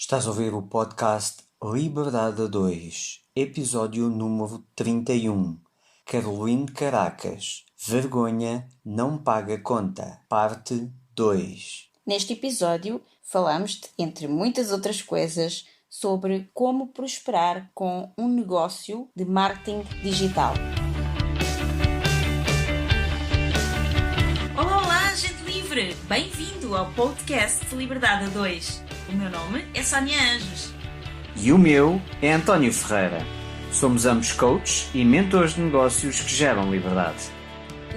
Estás a ouvir o podcast Liberdade a 2, episódio número 31. Caroline Caracas, vergonha não paga conta, parte 2. Neste episódio falamos, entre muitas outras coisas, sobre como prosperar com um negócio de marketing digital. Olá, gente livre! Bem-vindo ao podcast Liberdade a 2. O meu nome é Sónia Anjos. E o meu é António Ferreira. Somos ambos coaches e mentores de negócios que geram liberdade.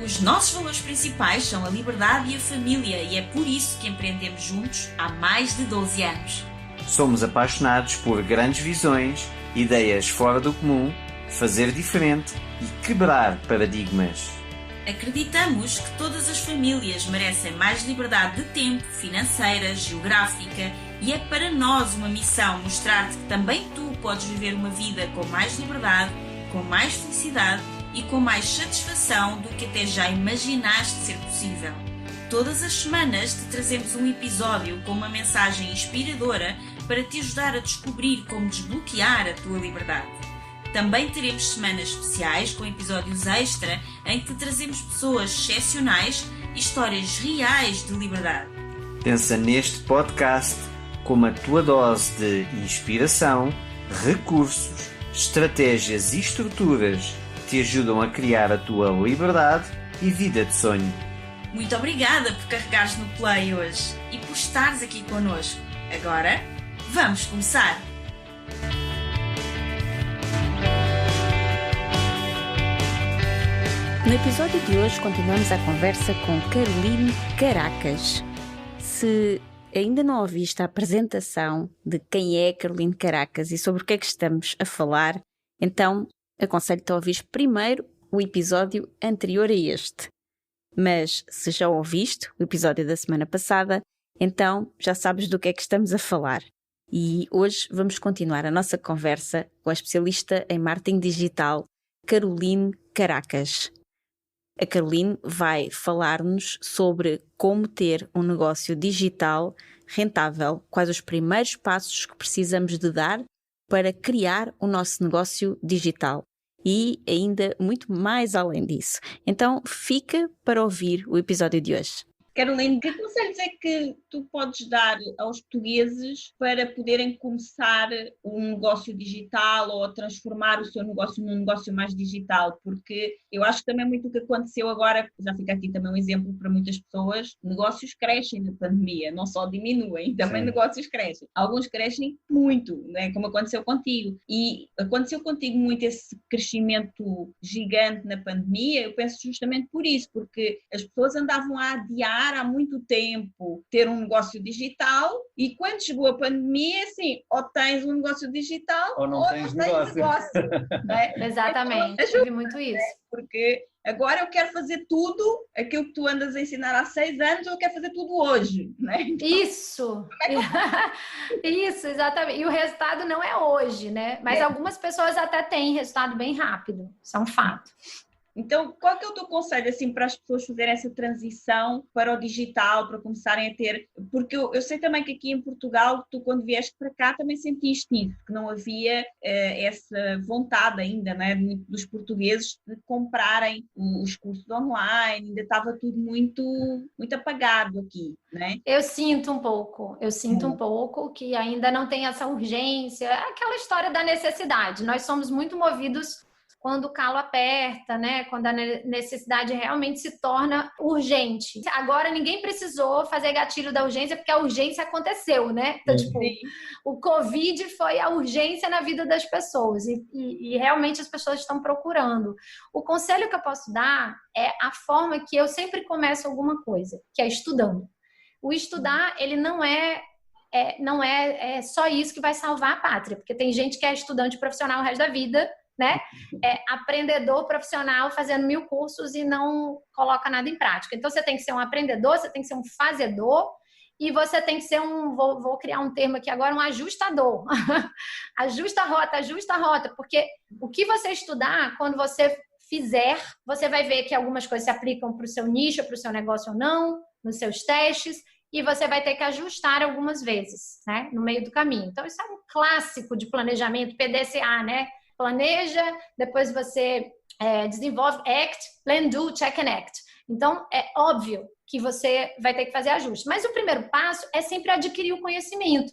Os nossos valores principais são a liberdade e a família e é por isso que empreendemos juntos há mais de 12 anos. Somos apaixonados por grandes visões, ideias fora do comum, fazer diferente e quebrar paradigmas. Acreditamos que todas as famílias merecem mais liberdade de tempo, financeira, geográfica e é para nós uma missão mostrar-te que também tu podes viver uma vida com mais liberdade, com mais felicidade e com mais satisfação do que até já imaginaste ser possível. Todas as semanas te trazemos um episódio com uma mensagem inspiradora para te ajudar a descobrir como desbloquear a tua liberdade. Também teremos semanas especiais com episódios extra em que te trazemos pessoas excepcionais e histórias reais de liberdade. Pensa neste podcast como a tua dose de inspiração, recursos, estratégias e estruturas que te ajudam a criar a tua liberdade e vida de sonho. Muito obrigada por carregares no play hoje e por estares aqui connosco. Agora, vamos começar! No episódio de hoje continuamos a conversa com Caroline Caracas. Se ainda não ouviste a apresentação de quem é Caroline Caracas e sobre o que é que estamos a falar, então aconselho-te a ouvir primeiro o episódio anterior a este. Mas se já ouviste o episódio da semana passada, então já sabes do que é que estamos a falar. E hoje vamos continuar a nossa conversa com a especialista em marketing digital, Caroline Caracas. A Caroline vai falar-nos sobre como ter um negócio digital rentável, quais os primeiros passos que precisamos de dar para criar o nosso negócio digital e ainda muito mais além disso. Então fica para ouvir o episódio de hoje. Caroline, que conselhos é que tu podes dar aos portugueses para poderem começar um negócio digital ou transformar o seu negócio num negócio mais digital? Porque eu acho que também muito o que aconteceu agora, já fica aqui também um exemplo para muitas pessoas, negócios crescem na pandemia, não só diminuem, também negócios crescem. Alguns crescem muito, né? Como aconteceu contigo. E aconteceu contigo muito esse crescimento gigante na pandemia, eu penso justamente por isso, porque as pessoas andavam a adiar há muito tempo ter um negócio digital e quando chegou a pandemia, assim, ou tens um negócio digital ou não tens negócio. Né? Exatamente, então, eu vi muito isso. Porque agora eu quero fazer tudo aquilo que tu andas a ensinar há 6 anos, eu quero fazer tudo hoje. Né? Então, isso, isso, exatamente. E o resultado não é hoje, né? Mas algumas pessoas até têm resultado bem rápido, isso é um fato. Então, qual que é o teu conselho assim, para as pessoas fazerem essa transição para o digital, para começarem a ter... Porque eu sei também que aqui em Portugal, tu quando vieste para cá também sentiste isso, que não havia essa vontade ainda, né, dos portugueses de comprarem os cursos online, ainda estava tudo muito, muito apagado aqui, né? Eu sinto um pouco que ainda não tem essa urgência, aquela história da necessidade. Nós somos muito movidos quando o calo aperta, né? Quando a necessidade realmente se torna urgente. Agora ninguém precisou fazer gatilho da urgência porque a urgência aconteceu, né? Então, tipo, o Covid foi a urgência na vida das pessoas e realmente as pessoas estão procurando. O conselho que eu posso dar é a forma que eu sempre começo alguma coisa, que é estudando. O estudar, ele não é só isso que vai salvar a pátria, porque tem gente que é estudante profissional o resto da vida, né? Aprendedor profissional fazendo 1000 cursos e não coloca nada em prática. Então você tem que ser um aprendedor, você tem que ser um fazedor e você tem que ser vou criar um termo aqui agora, um ajustador. Ajusta a rota, porque o que você estudar, quando você fizer, você vai ver que algumas coisas se aplicam para o seu nicho, para o seu negócio ou não, nos seus testes, e você vai ter que ajustar algumas vezes, né, no meio do caminho. Então, isso é um clássico de planejamento, PDCA, né? Planeja, depois você desenvolve ACT, Plan, Do, Check and Act. Então, é óbvio que você vai ter que fazer ajuste. Mas o primeiro passo é sempre adquirir o conhecimento.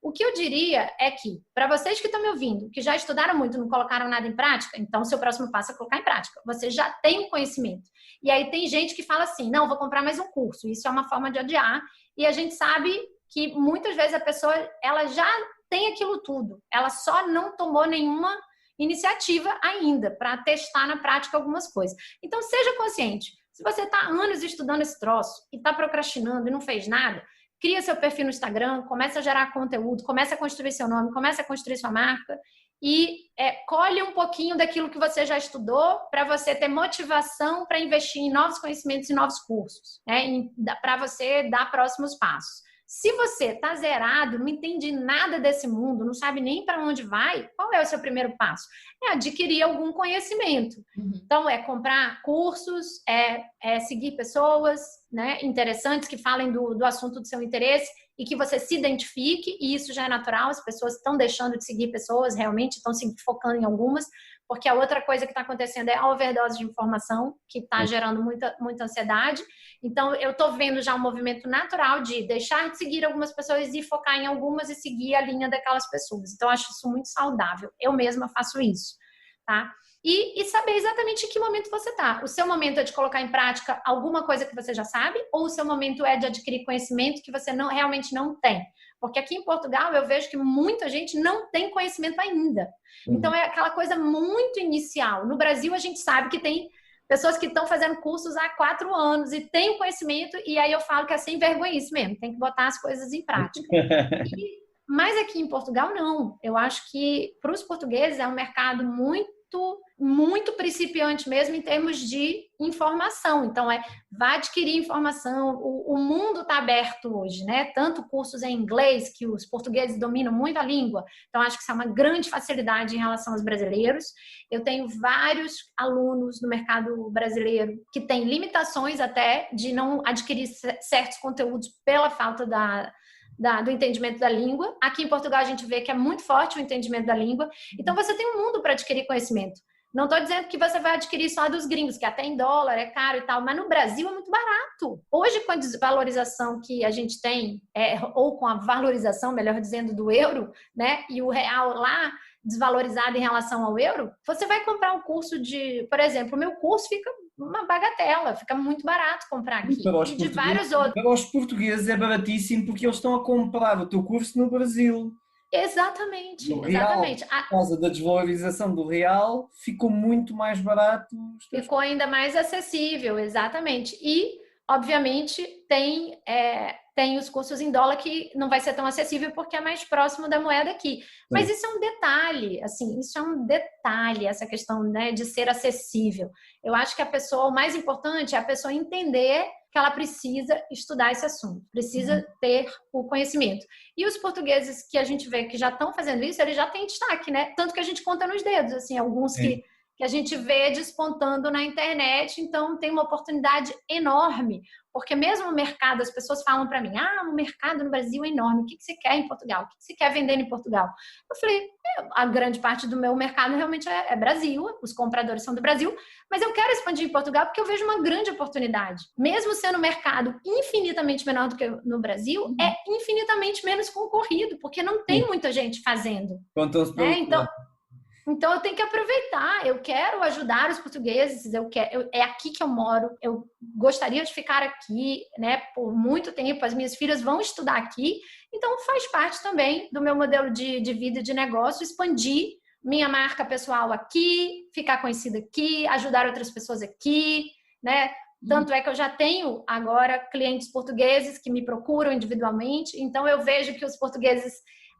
O que eu diria é que, para vocês que estão me ouvindo, que já estudaram muito e não colocaram nada em prática, então o seu próximo passo é colocar em prática. Você já tem o conhecimento. E aí tem gente que fala assim, não, vou comprar mais um curso. Isso é uma forma de adiar. E a gente sabe que muitas vezes a pessoa, ela já tem aquilo tudo. Ela só não tomou nenhuma iniciativa ainda para testar na prática algumas coisas. Então, seja consciente. Se você está há anos estudando esse troço e está procrastinando e não fez nada, cria seu perfil no Instagram, começa a gerar conteúdo, começa a construir seu nome, começa a construir sua marca e colhe um pouquinho daquilo que você já estudou para você ter motivação para investir em novos conhecimentos e novos cursos, né? Para você dar próximos passos. Se você está zerado, não entende nada desse mundo, não sabe nem para onde vai, qual é o seu primeiro passo? É adquirir algum conhecimento. Então, é comprar cursos, seguir pessoas, né, interessantes que falem do assunto do seu interesse e que você se identifique, e isso já é natural, as pessoas estão deixando de seguir pessoas, realmente estão se focando em algumas, porque a outra coisa que está acontecendo é a overdose de informação, que está gerando muita ansiedade. Então, eu estou vendo já um movimento natural de deixar de seguir algumas pessoas e focar em algumas e seguir a linha daquelas pessoas. Então, eu acho isso muito saudável. Eu mesma faço isso, tá? E saber exatamente em que momento você está. O seu momento é de colocar em prática alguma coisa que você já sabe, ou o seu momento é de adquirir conhecimento que você realmente não tem? Porque aqui em Portugal eu vejo que muita gente não tem conhecimento ainda. Então é aquela coisa muito inicial. No Brasil a gente sabe que tem pessoas que estão fazendo cursos há 4 anos e têm o conhecimento, e aí eu falo que é sem vergonhice mesmo, tem que botar as coisas em prática. Mas aqui em Portugal não. Eu acho que para os portugueses é um mercado muito principiante mesmo em termos de informação. Então, vá adquirir informação. O mundo está aberto hoje, né? Tanto cursos em inglês, que os portugueses dominam muito a língua. Então, acho que isso é uma grande facilidade em relação aos brasileiros. Eu tenho vários alunos no mercado brasileiro que têm limitações até de não adquirir certos conteúdos pela falta do entendimento da língua. Aqui em Portugal a gente vê que é muito forte o entendimento da língua. Então você tem um mundo para adquirir conhecimento. Não estou dizendo que você vai adquirir só dos gringos, que até em dólar é caro e tal, mas no Brasil é muito barato. Hoje, com a desvalorização que a gente tem, ou com a valorização, melhor dizendo, do euro, né, e o real lá desvalorizado em relação ao euro, você vai comprar um curso por exemplo, o meu curso fica uma bagatela, fica muito barato comprar aqui. E de vários outros. Para os portugueses é baratíssimo porque eles estão a comprar o teu curso no Brasil. Exatamente, No exatamente. Real, por causa da desvalorização do real, ficou muito mais barato. Ficou ainda mais acessível, exatamente. E, obviamente, tem os cursos em dólar que não vai ser tão acessível porque é mais próximo da moeda aqui. Mas isso é um detalhe, assim, isso é um detalhe, essa questão, né, de ser acessível. Eu acho que o mais importante é a pessoa entender que ela precisa estudar esse assunto, precisa ter o conhecimento. E os portugueses que a gente vê que já estão fazendo isso, eles já têm destaque, né? Tanto que a gente conta nos dedos, assim, alguns que a gente vê despontando na internet, então tem uma oportunidade enorme, porque mesmo o mercado, as pessoas falam para mim, o mercado no Brasil é enorme, o que você quer em Portugal? O que você quer vender em Portugal? Eu falei, a grande parte do meu mercado realmente é Brasil, os compradores são do Brasil, mas eu quero expandir em Portugal porque eu vejo uma grande oportunidade. Mesmo sendo um mercado infinitamente menor do que no Brasil, é infinitamente menos concorrido, porque não tem muita gente fazendo. Então eu tenho que aproveitar, eu quero ajudar os portugueses, é aqui que eu moro, eu gostaria de ficar aqui, né, por muito tempo, as minhas filhas vão estudar aqui, então faz parte também do meu modelo de vida e de negócio, expandir minha marca pessoal aqui, ficar conhecida aqui, ajudar outras pessoas aqui, né? Tanto é que eu já tenho agora clientes portugueses que me procuram individualmente, então eu vejo que os portugueses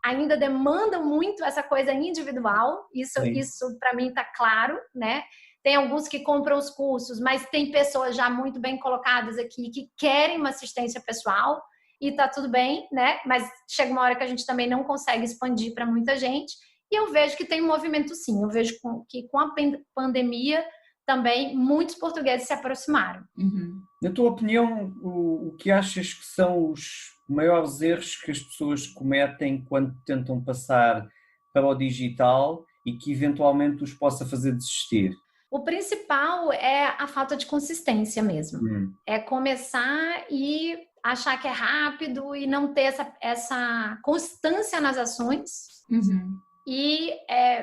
ainda demandam muito essa coisa individual, isso para mim está claro, né? Tem alguns que compram os cursos, mas tem pessoas já muito bem colocadas aqui que querem uma assistência pessoal e tá tudo bem, né? Mas chega uma hora que a gente também não consegue expandir para muita gente e eu vejo que tem um movimento sim, eu vejo que com a pandemia também muitos portugueses se aproximaram. Na tua opinião, o que achas que são os maiores erros que as pessoas cometem quando tentam passar para o digital e que eventualmente os possa fazer desistir? O principal é a falta de consistência mesmo. É começar e achar que é rápido e não ter essa constância nas ações. E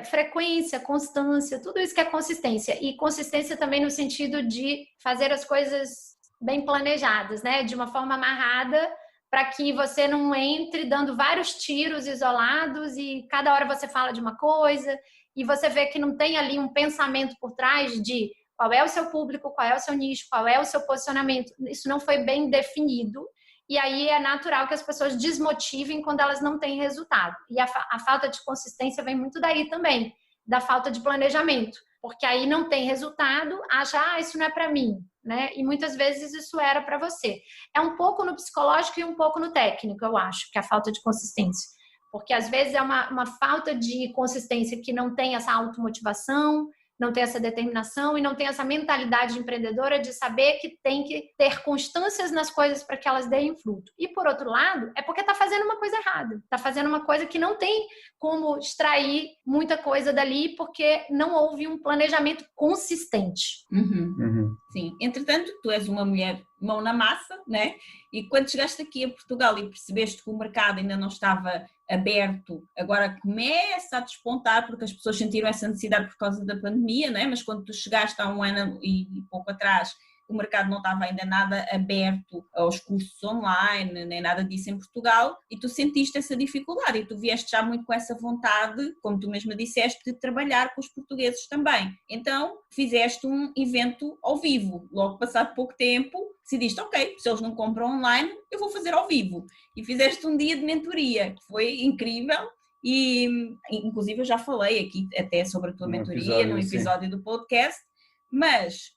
frequência, constância, tudo isso que é consistência. E consistência também no sentido de fazer as coisas bem planejadas, né? De uma forma amarrada, para que você não entre dando vários tiros isolados e cada hora você fala de uma coisa e você vê que não tem ali um pensamento por trás de qual é o seu público, qual é o seu nicho, qual é o seu posicionamento. Isso não foi bem definido. E aí é natural que as pessoas desmotivem quando elas não têm resultado. E a falta de consistência vem muito daí também, da falta de planejamento. Porque aí não tem resultado, acha, isso não é para mim, né? E muitas vezes isso era para você. É um pouco no psicológico e um pouco no técnico, eu acho, que é a falta de consistência. Porque às vezes é uma falta de consistência que não tem essa automotivação, não tem essa determinação e não tem essa mentalidade empreendedora de saber que tem que ter constâncias nas coisas para que elas deem fruto. E, por outro lado, é porque está fazendo uma coisa errada. Está fazendo uma coisa que não tem como extrair muita coisa dali porque não houve um planejamento consistente. Sim. Entretanto, tu és uma mulher mão na massa, né? E quando chegaste aqui a Portugal e percebeste que o mercado ainda não estava aberto, agora começa a despontar porque as pessoas sentiram essa necessidade por causa da pandemia, né? Mas quando tu chegaste há 1 ano e pouco atrás, o mercado não estava ainda nada aberto aos cursos online, nem nada disso em Portugal, e tu sentiste essa dificuldade e tu vieste já muito com essa vontade, como tu mesma disseste, de trabalhar com os portugueses também. Então, fizeste um evento ao vivo. Logo passado pouco tempo, decidiste, ok, se eles não compram online, eu vou fazer ao vivo. E fizeste um dia de mentoria, que foi incrível. E, inclusive, eu já falei aqui até sobre a tua mentoria no episódio do podcast. Mas,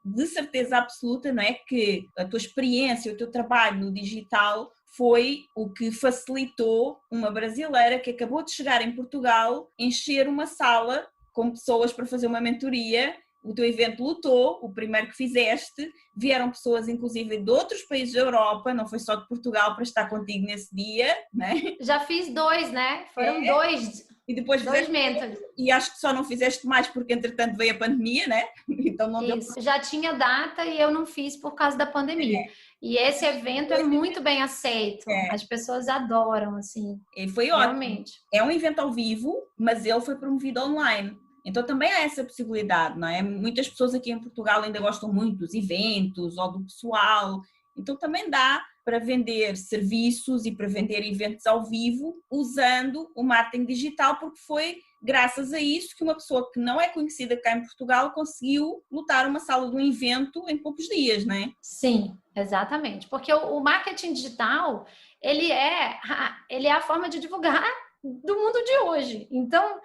de certeza absoluta, não é, que a tua experiência, o teu trabalho no digital foi o que facilitou uma brasileira que acabou de chegar em Portugal encher uma sala com pessoas para fazer uma mentoria. O teu evento lotou, o primeiro que fizeste, vieram pessoas inclusive de outros países da Europa, não foi só de Portugal para estar contigo nesse dia, né? Já fiz 2, né? Foram 2. E depois 2 mentors. E acho que só não fizeste mais porque entretanto veio a pandemia, né? Então não deu. Isso, já tinha data e eu não fiz por causa da pandemia. E esse evento é muito bem aceito. As pessoas adoram, assim. E foi realmente. Ótimo. É um evento ao vivo, mas ele foi promovido online. Então também há essa possibilidade, não é? Muitas pessoas aqui em Portugal ainda gostam muito dos eventos ou do pessoal. Então também dá para vender serviços e para vender eventos ao vivo usando o marketing digital, porque foi graças a isso que uma pessoa que não é conhecida cá em Portugal conseguiu lotar uma sala de um evento em poucos dias, não é? Sim, exatamente. Porque o marketing digital, ele é a forma de divulgar do mundo de hoje. Então,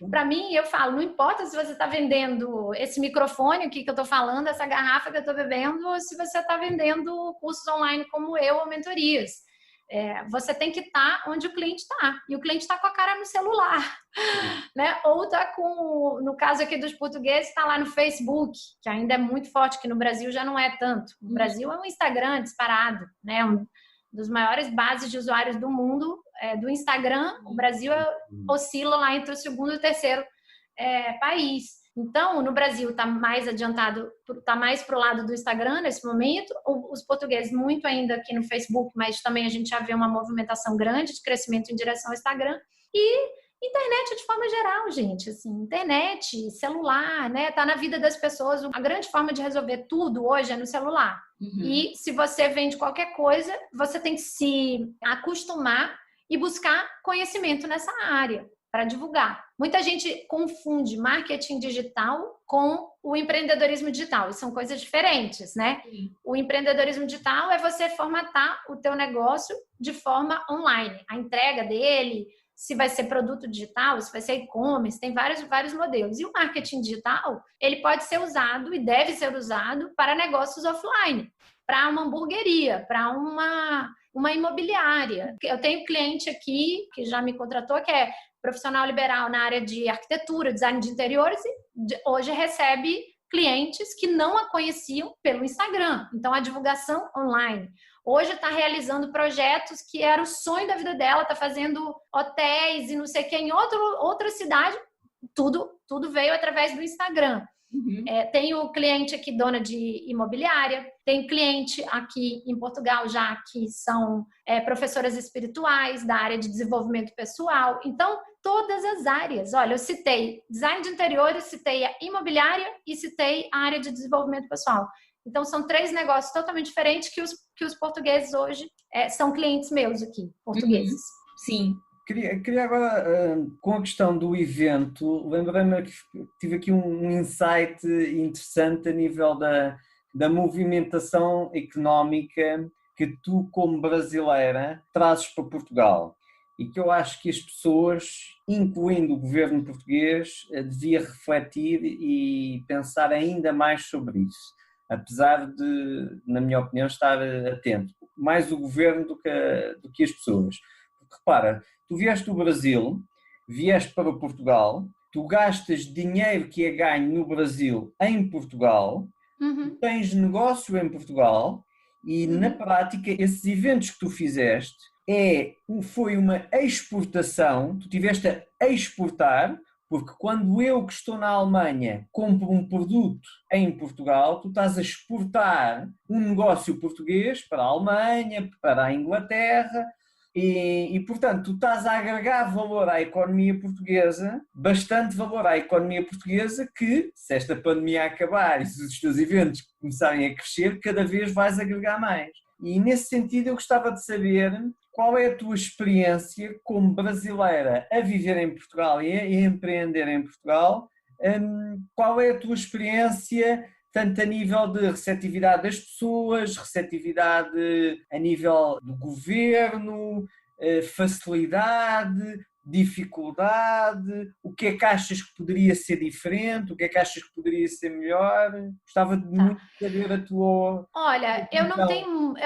para mim, eu falo, não importa se você está vendendo esse microfone aqui que eu estou falando, essa garrafa que eu estou bebendo, ou se você está vendendo cursos online como eu ou mentorias. Você tem que estar onde o cliente está. E o cliente está com a cara no celular. Né? Ou está com, no caso aqui dos portugueses, está lá no Facebook, que ainda é muito forte, que no Brasil já não é tanto. No Brasil é um Instagram disparado, né? Um dos maiores bases de usuários do mundo, do Instagram. O Brasil oscila lá entre o segundo e o terceiro país. Então, no Brasil está mais adiantado, está mais para o lado do Instagram nesse momento, os portugueses muito ainda aqui no Facebook, mas também a gente já vê uma movimentação grande de crescimento em direção ao Instagram. E internet de forma geral, gente, assim, internet, celular, né, tá na vida das pessoas. A grande forma de resolver tudo hoje é no celular. E se você vende qualquer coisa, você tem que se acostumar e buscar conhecimento nessa área para divulgar. Muita gente confunde marketing digital com o empreendedorismo digital, e são coisas diferentes, né? Sim. O empreendedorismo digital é você formatar o teu negócio de forma online, a entrega dele, se vai ser produto digital, se vai ser e-commerce, tem vários modelos. E o marketing digital, ele pode ser usado e deve ser usado para negócios offline, para uma hamburgueria, para uma imobiliária. Eu tenho cliente aqui que já me contratou, que é profissional liberal na área de arquitetura, design de interiores, e hoje recebe clientes que não a conheciam pelo Instagram. Então, a divulgação online. Hoje está realizando projetos que era o sonho da vida dela, está fazendo hotéis e não sei o que em outra cidade. Tudo veio através do Instagram. Uhum. Tenho cliente aqui, dona de imobiliária, tenho cliente aqui em Portugal já que são professoras espirituais da área de desenvolvimento pessoal. Então, todas as áreas. Olha, eu citei design de interiores, citei a imobiliária e citei a área de desenvolvimento pessoal. Então, são 3 negócios totalmente diferentes que os portugueses hoje são clientes meus aqui, portugueses. Sim. Queria agora, com a questão do evento, lembrei-me que tive aqui um insight interessante a nível da movimentação económica que tu, como brasileira, trazes para Portugal. E que eu acho que as pessoas, incluindo o governo português, devia refletir e pensar ainda mais sobre isso. Apesar de, na minha opinião, estar atento. Mais o governo do que as pessoas. Porque, repara, tu vieste do Brasil, vieste para Portugal, tu gastas dinheiro que é ganho no Brasil em Portugal, Uhum. tens negócio em Portugal e, na prática, esses eventos que tu fizeste foi uma exportação, tu tiveste a exportar, porque quando eu que estou na Alemanha compro um produto em Portugal, tu estás a exportar um negócio português para a Alemanha, para a Inglaterra, e portanto, tu estás a agregar valor à economia portuguesa, bastante valor à economia portuguesa, que, se esta pandemia acabar e se os teus eventos começarem a crescer, cada vez vais agregar mais. E nesse sentido eu gostava de saber qual é a tua experiência como brasileira a viver em Portugal e a empreender em Portugal. Qual é a tua experiência, tanto a nível de receptividade das pessoas, receptividade a nível do governo, facilidade, dificuldade, o que é que achas que poderia ser diferente, o que é que achas que poderia ser melhor? Gostava de muito saber a tua... Olha, eu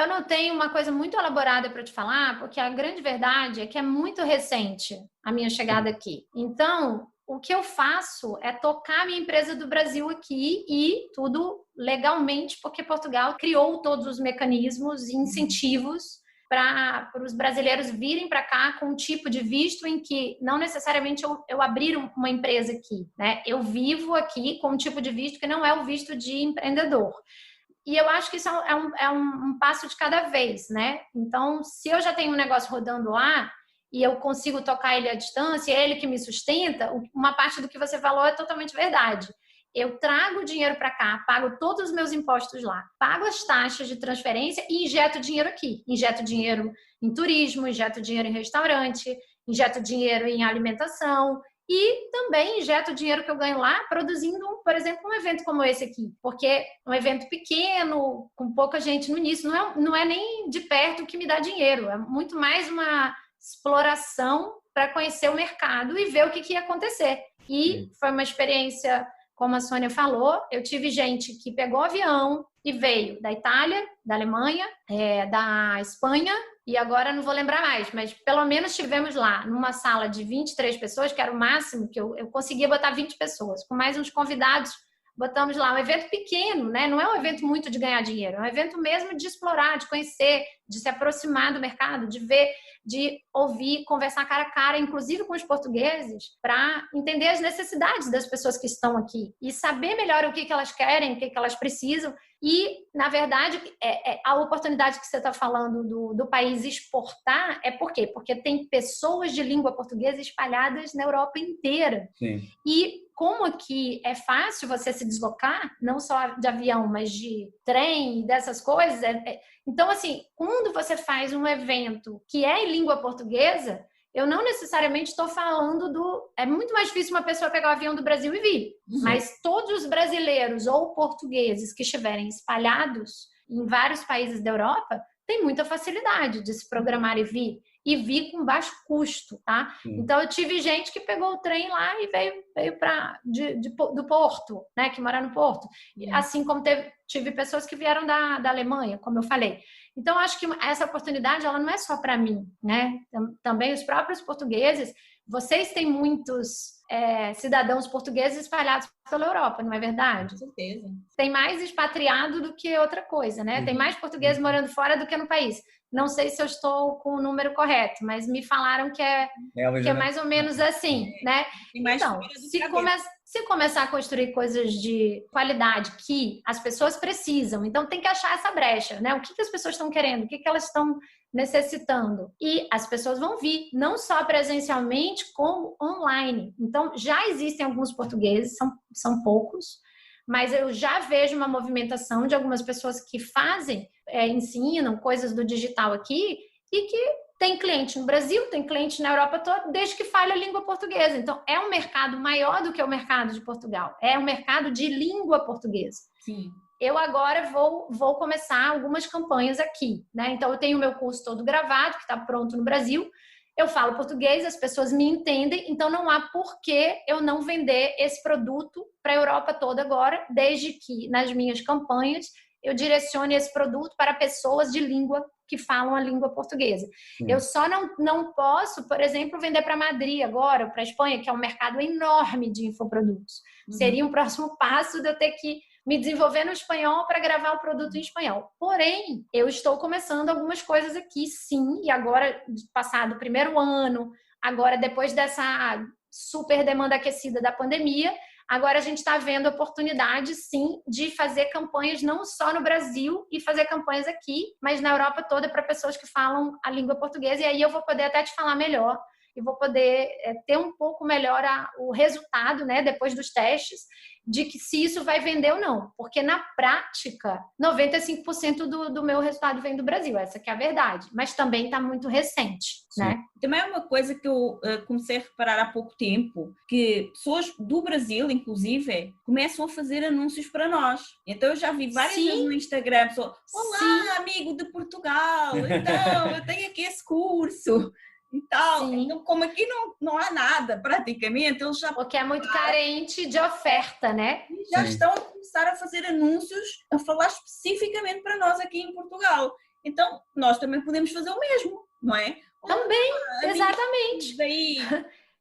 não tenho uma coisa muito elaborada para te falar, porque a grande verdade é que é muito recente a minha chegada aqui. Então, o que eu faço é tocar a minha empresa do Brasil aqui e tudo legalmente, porque Portugal criou todos os mecanismos e incentivos para os brasileiros virem para cá com um tipo de visto em que não necessariamente eu abrir uma empresa aqui, né? Eu vivo aqui com um tipo de visto que não é o visto de empreendedor. E eu acho que isso é um passo de cada vez, né? Então, se eu já tenho um negócio rodando lá e eu consigo tocar ele à distância, é ele que me sustenta, uma parte do que você falou é totalmente verdade. Eu trago o dinheiro para cá, pago todos os meus impostos lá, pago as taxas de transferência e injeto dinheiro aqui. Injeto dinheiro em turismo, injeto dinheiro em restaurante, injeto dinheiro em alimentação e também injeto o dinheiro que eu ganho lá produzindo, por exemplo, um evento como esse aqui. Porque um evento pequeno, com pouca gente no início, não é nem de perto que me dá dinheiro. É muito mais uma exploração para conhecer o mercado e ver o que ia acontecer. E foi uma experiência... Como a Sônia falou, eu tive gente que pegou o avião e veio da Itália, da Alemanha, da Espanha e agora não vou lembrar mais, mas pelo menos tivemos lá numa sala de 23 pessoas, que era o máximo que eu conseguia botar 20 pessoas, com mais uns convidados, botamos lá um evento pequeno, né? Não é um evento muito de ganhar dinheiro, é um evento mesmo de explorar, de conhecer, de se aproximar do mercado, de ver, de ouvir, conversar cara a cara, inclusive com os portugueses, para entender as necessidades das pessoas que estão aqui e saber melhor o que elas querem, o que elas precisam. E, na verdade, a oportunidade que você está falando do país exportar é por quê? Porque tem pessoas de língua portuguesa espalhadas na Europa inteira. Sim. E como aqui é fácil você se deslocar, não só de avião, mas de trem e dessas coisas, então, assim, quando você faz um evento que é em língua portuguesa, eu não necessariamente estou falando é muito mais difícil uma pessoa pegar o avião do Brasil e vir. Uhum. Mas todos os brasileiros ou portugueses que estiverem espalhados em vários países da Europa têm muita facilidade de se programar e vir com baixo custo, tá? Sim. Então, eu tive gente que pegou o trem lá e veio do Porto, né? Que mora no Porto. Assim como tive pessoas que vieram da Alemanha, como eu falei. Então, acho que essa oportunidade, ela não é só para mim, né? Também os próprios portugueses vocês têm muitos cidadãos portugueses espalhados pela Europa, não é verdade? Com certeza. Tem mais expatriado do que outra coisa, né? Tem mais portugueses morando fora do que no país. Não sei se eu estou com o número correto, mas me falaram que é mais ou menos assim, né? Então, se começar a construir coisas de qualidade que as pessoas precisam, então tem que achar essa brecha, né? O que as pessoas estão querendo, o que elas estão necessitando. E as pessoas vão vir, não só presencialmente, como online. Então, já existem alguns portugueses, são poucos, mas eu já vejo uma movimentação de algumas pessoas que fazem, ensinam coisas do digital aqui e que tem cliente no Brasil, tem cliente na Europa toda, desde que fale a língua portuguesa. Então, é um mercado maior do que o mercado de Portugal. É um mercado de língua portuguesa. Sim. Eu agora vou começar algumas campanhas aqui, né? Então, eu tenho o meu curso todo gravado, que está pronto no Brasil. Eu falo português, as pessoas me entendem, então não há por que eu não vender esse produto para a Europa toda agora, desde que nas minhas campanhas eu direcione esse produto para pessoas de língua que falam a língua portuguesa. Eu só não posso, por exemplo, vender para Madrid agora, para a Espanha, que é um mercado enorme de infoprodutos. Seria um próximo passo de eu ter que me desenvolver no espanhol para gravar o produto em espanhol. Porém, eu estou começando algumas coisas aqui, sim, e agora, passado o primeiro ano, agora depois dessa super demanda aquecida da pandemia, agora a gente está vendo oportunidade, sim, de fazer campanhas não só no Brasil e fazer campanhas aqui, mas na Europa toda para pessoas que falam a língua portuguesa, e aí eu vou poder até te falar melhor e vou poder ter um pouco melhor o resultado, né, depois dos testes, de que se isso vai vender ou não. Porque, na prática, 95% do meu resultado vem do Brasil. Essa que é a verdade. Mas também está muito recente, né? Também é uma coisa que eu comecei a reparar há pouco tempo, que pessoas do Brasil, inclusive, começam a fazer anúncios para nós. Então, eu já vi várias vezes no Instagram, pessoas, olá, amigo de Portugal, então, eu tenho aqui esse curso. Então, como aqui não há nada, praticamente, eles já... Porque é muito carente de oferta, né? E já estão a começar a fazer anúncios, a falar especificamente para nós aqui em Portugal. Então, nós também podemos fazer o mesmo, não é? Também, exatamente. Daí,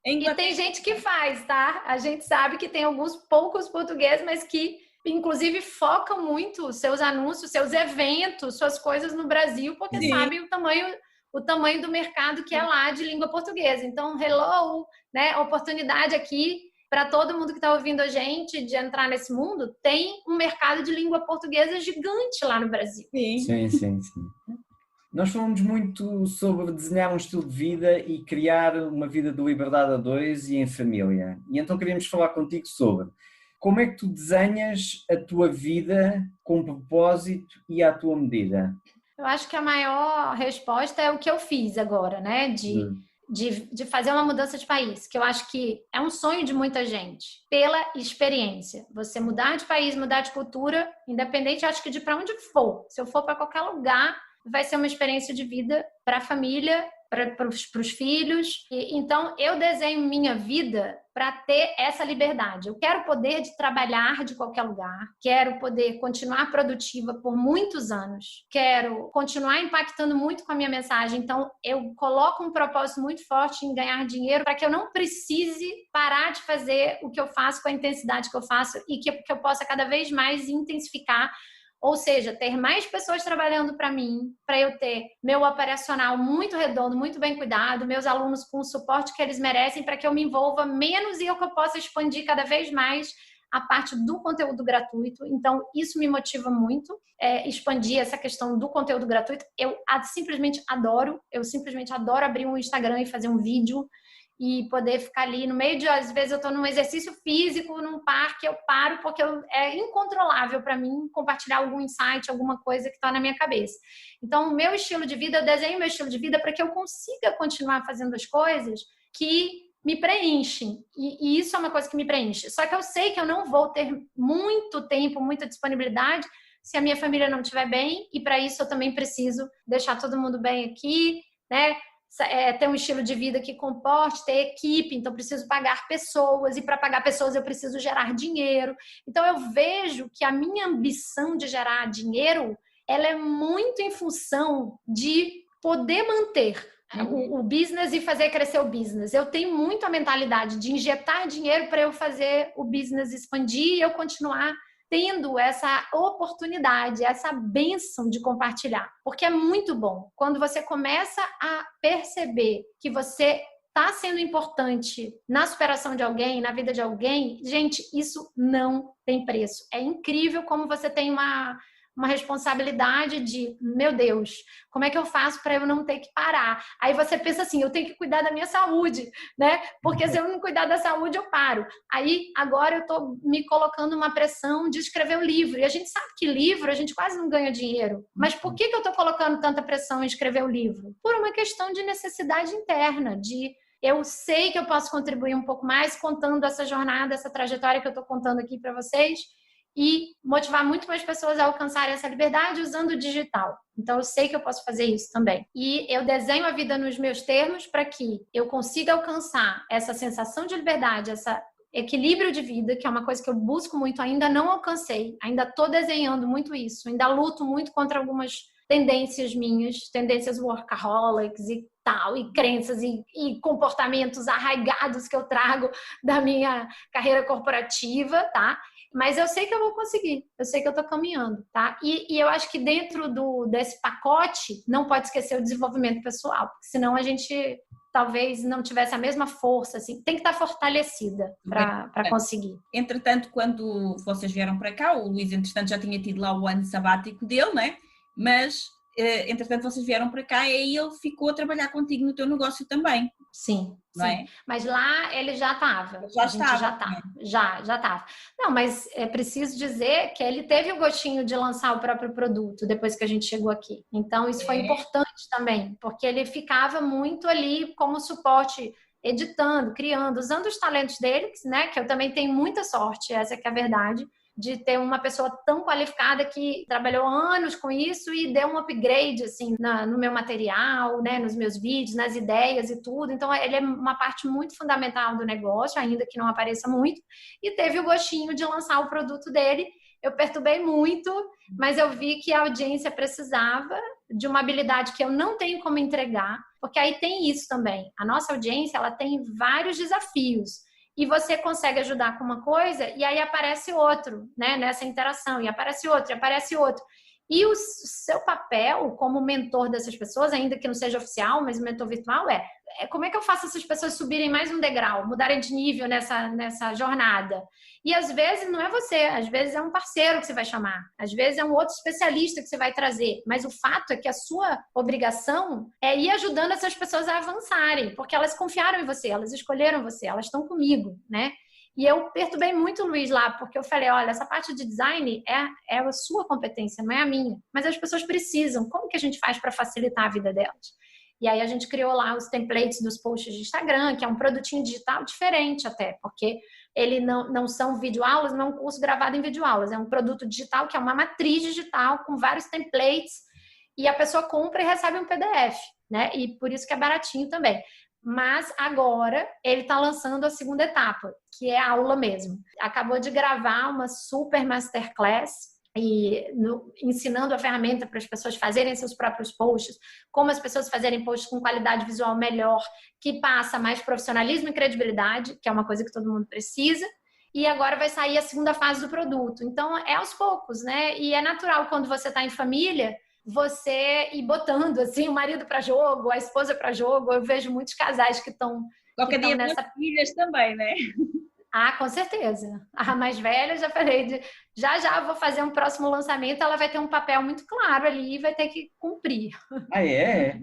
e tem gente que faz, tá? A gente sabe que tem alguns poucos portugueses, mas que, inclusive, focam muito seus anúncios, seus eventos, suas coisas no Brasil, porque sabem o tamanho do mercado que é lá de língua portuguesa. Então, hello, né? Oportunidade aqui para todo mundo que está ouvindo a gente de entrar nesse mundo. Tem um mercado de língua portuguesa gigante lá no Brasil. Sim. Nós falamos muito sobre desenhar um estilo de vida e criar uma vida de liberdade a dois e em família. E então queríamos falar contigo sobre como é que tu desenhas a tua vida com propósito e à tua medida. Eu acho que a maior resposta é o que eu fiz agora, né? De fazer uma mudança de país, que eu acho que é um sonho de muita gente, pela experiência. Você mudar de país, mudar de cultura, independente, acho que de para onde for. Se eu for para qualquer lugar, vai ser uma experiência de vida para a família, para os filhos. Então, eu desenho minha vida para ter essa liberdade. Eu quero poder de trabalhar de qualquer lugar, quero poder continuar produtiva por muitos anos, quero continuar impactando muito com a minha mensagem. Então, eu coloco um propósito muito forte em ganhar dinheiro para que eu não precise parar de fazer o que eu faço com a intensidade que eu faço e que eu possa cada vez mais intensificar. Ou seja, ter mais pessoas trabalhando para mim, para eu ter meu operacional muito redondo, muito bem cuidado, meus alunos com o suporte que eles merecem, para que eu me envolva menos e que eu possa expandir cada vez mais a parte do conteúdo gratuito. Então, isso me motiva muito, expandir essa questão do conteúdo gratuito. Eu simplesmente adoro abrir um Instagram e fazer um vídeo e poder ficar ali no meio de, às vezes eu estou num exercício físico, num parque, eu paro porque é incontrolável para mim compartilhar algum insight, alguma coisa que está na minha cabeça. Então, o meu estilo de vida, eu desenho meu estilo de vida para que eu consiga continuar fazendo as coisas que me preenchem. E isso é uma coisa que me preenche. Só que eu sei que eu não vou ter muito tempo, muita disponibilidade se a minha família não estiver bem, e para isso eu também preciso deixar todo mundo bem aqui, né? Ter um estilo de vida que comporte, ter equipe, então preciso pagar pessoas, e para pagar pessoas eu preciso gerar dinheiro. Então eu vejo que a minha ambição de gerar dinheiro, ela é muito em função de poder manter o business e fazer crescer o business. Eu tenho muito a mentalidade de injetar dinheiro para eu fazer o business expandir e eu continuar tendo essa oportunidade, essa bênção de compartilhar. Porque é muito bom. Quando você começa a perceber que você está sendo importante na superação de alguém, na vida de alguém, gente, isso não tem preço. É incrível como você tem uma responsabilidade de, meu Deus, como é que eu faço para eu não ter que parar? Aí você pensa assim, eu tenho que cuidar da minha saúde, né? Porque se eu não cuidar da saúde, eu paro. Aí, agora eu estou me colocando uma pressão de escrever um livro. E a gente sabe que livro, a gente quase não ganha dinheiro. Mas por que eu estou colocando tanta pressão em escrever o livro? Por uma questão de necessidade interna, de eu sei que eu posso contribuir um pouco mais contando essa jornada, essa trajetória que eu estou contando aqui para vocês, e motivar muito mais pessoas a alcançarem essa liberdade usando o digital. Então, eu sei que eu posso fazer isso também. E eu desenho a vida nos meus termos para que eu consiga alcançar essa sensação de liberdade, esse equilíbrio de vida, que é uma coisa que eu busco muito, ainda não alcancei, ainda estou desenhando muito isso, ainda luto muito contra algumas tendências minhas, tendências workaholics e tal, e crenças e comportamentos arraigados que eu trago da minha carreira corporativa, tá? Mas eu sei que eu vou conseguir, eu sei que eu tô caminhando, tá? E eu acho que dentro desse pacote não pode esquecer o desenvolvimento pessoal, porque senão a gente talvez não tivesse a mesma força, assim, tem que estar fortalecida para conseguir. Entretanto, quando vocês vieram para cá, o Luís, entretanto, já tinha tido lá o ano sabático dele, né? Mas, entretanto, vocês vieram para cá e aí ele ficou a trabalhar contigo no teu negócio também. Sim, não sim. É? Mas lá ele já estava. Já estava. Não, mas é preciso dizer que ele teve o gostinho de lançar o próprio produto depois que a gente chegou aqui. Então, isso foi importante também, porque ele ficava muito ali como suporte, editando, criando, usando os talentos dele, né? Que eu também tenho muita sorte, essa que é a verdade, de ter uma pessoa tão qualificada que trabalhou anos com isso e deu um upgrade, assim, no meu material, né, nos meus vídeos, nas ideias e tudo. Então, ele é uma parte muito fundamental do negócio, ainda que não apareça muito, e teve o gostinho de lançar o produto dele. Eu perturbei muito, mas eu vi que a audiência precisava de uma habilidade que eu não tenho como entregar, porque aí tem isso também. A nossa audiência, ela tem vários desafios. E você consegue ajudar com uma coisa e aí aparece outro, né? Nessa interação, e aparece outro, e aparece outro. E o seu papel como mentor dessas pessoas, ainda que não seja oficial, mas o mentor virtual é como é que eu faço essas pessoas subirem mais um degrau, mudarem de nível nessa jornada? E às vezes não é você, às vezes é um parceiro que você vai chamar, às vezes é um outro especialista que você vai trazer, mas o fato é que a sua obrigação é ir ajudando essas pessoas a avançarem, porque elas confiaram em você, elas escolheram você, elas estão comigo, né? E eu perturbei muito o Luís lá, porque eu falei, olha, essa parte de design é a sua competência, não é a minha. Mas as pessoas precisam. Como que a gente faz para facilitar a vida delas? E aí a gente criou lá os templates dos posts de Instagram, que é um produtinho digital diferente até, porque ele não são videoaulas, não é um curso gravado em videoaulas, é um produto digital que é uma matriz digital com vários templates e a pessoa compra e recebe um PDF, né? E por isso que é baratinho também. Mas agora ele está lançando a segunda etapa, que é a aula mesmo. Acabou de gravar uma super masterclass ensinando a ferramenta para as pessoas fazerem seus próprios posts, como as pessoas fazerem posts com qualidade visual melhor, que passa mais profissionalismo e credibilidade, que é uma coisa que todo mundo precisa. E agora vai sair a segunda fase do produto. Então, é aos poucos, né? E é natural quando você está em família, você ir botando assim, o marido para jogo, a esposa para jogo. Eu vejo muitos casais que estão nessa filhas também, né? Ah, com certeza. A mais velha, já falei, já vou fazer um próximo lançamento, ela vai ter um papel muito claro ali e vai ter que cumprir. Ah, é?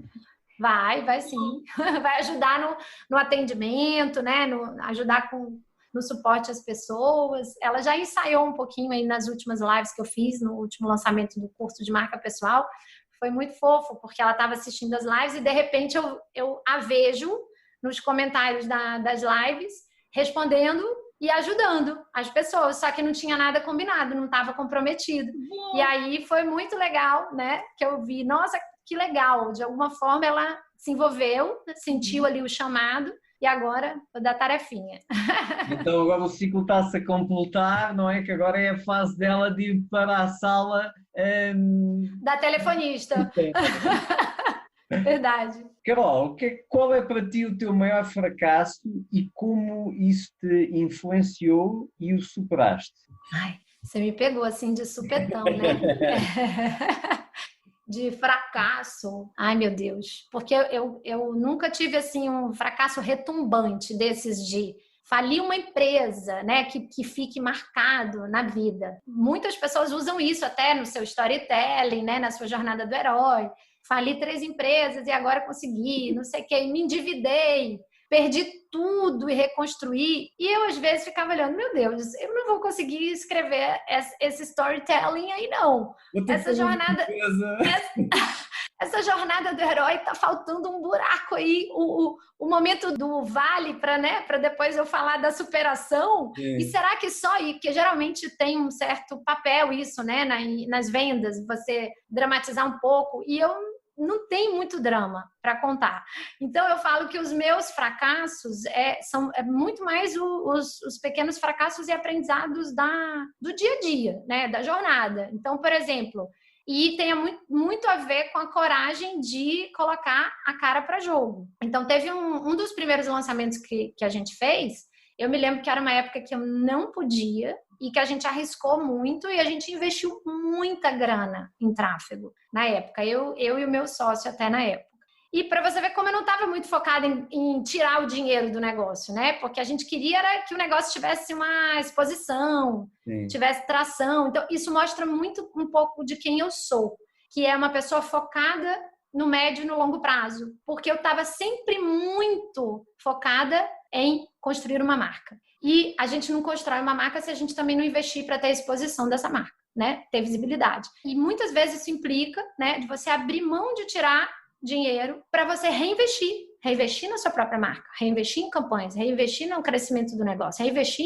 Vai sim. Vai ajudar no atendimento, né? Ajudar no suporte às pessoas. Ela já ensaiou um pouquinho aí nas últimas lives que eu fiz, no último lançamento do curso de marca pessoal. Foi muito fofo, porque ela estava assistindo as lives e, de repente, eu a vejo nos comentários das lives, respondendo e ajudando as pessoas, só que não tinha nada combinado, não estava comprometido. E aí foi muito legal, né? Que eu vi, nossa, que legal. De alguma forma ela se envolveu, sentiu ali o chamado, e agora vou dar tarefinha. Então agora o ciclo está-se a completar, não é? Que agora é a fase dela de ir para a sala... Da telefonista. Verdade. Carol, qual é para ti o teu maior fracasso e como isso te influenciou e o superaste? Ai, você me pegou assim de supetão, né? De fracasso. Ai, meu Deus. Porque eu nunca tive assim um fracasso retumbante desses de falir uma empresa, né, que fique marcado na vida. Muitas pessoas usam isso até no seu storytelling, né, na sua jornada do herói. Fali 3 empresas e agora consegui, não sei o que, me endividei, perdi tudo e reconstruí. E eu, às vezes, ficava olhando, meu Deus, eu não vou conseguir escrever esse storytelling aí, não. Essa jornada... Essa jornada do herói tá faltando um buraco aí, o momento do vale para, né, para depois eu falar da superação. Sim. E será que só aí, porque geralmente tem um certo papel isso, né, nas vendas, você dramatizar um pouco, e eu não tenho muito drama para contar. Então eu falo que os meus fracassos são muito mais os pequenos fracassos e aprendizados do dia a dia, né, da jornada. Então, por exemplo, e tem muito a ver com a coragem de colocar a cara para jogo. Então, teve um dos primeiros lançamentos que a gente fez, eu me lembro que era uma época que eu não podia e que a gente arriscou muito e a gente investiu muita grana em tráfego na época, eu e o meu sócio até na época. E para você ver como eu não estava muito focada em tirar o dinheiro do negócio, né? Porque a gente queria era que o negócio tivesse uma exposição, sim, tivesse tração. Então, isso mostra muito um pouco de quem eu sou, que é uma pessoa focada no médio e no longo prazo. Porque eu estava sempre muito focada em construir uma marca. E a gente não constrói uma marca se a gente também não investir para ter exposição dessa marca, né? Ter visibilidade. E muitas vezes isso implica, né, de você abrir mão de tirar dinheiro para você reinvestir na sua própria marca, reinvestir em campanhas, reinvestir no crescimento do negócio, reinvestir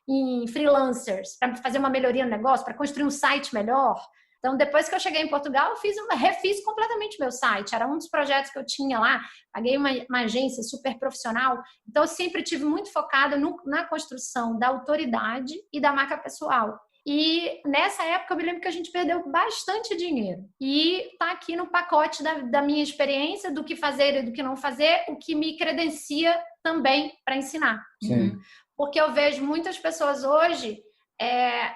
em freelancers para fazer uma melhoria no negócio, para construir um site melhor. Então, depois que eu cheguei em Portugal, eu refiz completamente meu site. Era um dos projetos que eu tinha lá. Paguei uma agência super profissional. Então, eu sempre tive muito focada na construção da autoridade e da marca pessoal. E nessa época eu me lembro que a gente perdeu bastante dinheiro. E tá aqui no pacote da minha experiência, do que fazer e do que não fazer, o que me credencia também para ensinar. Sim. Porque eu vejo muitas pessoas hoje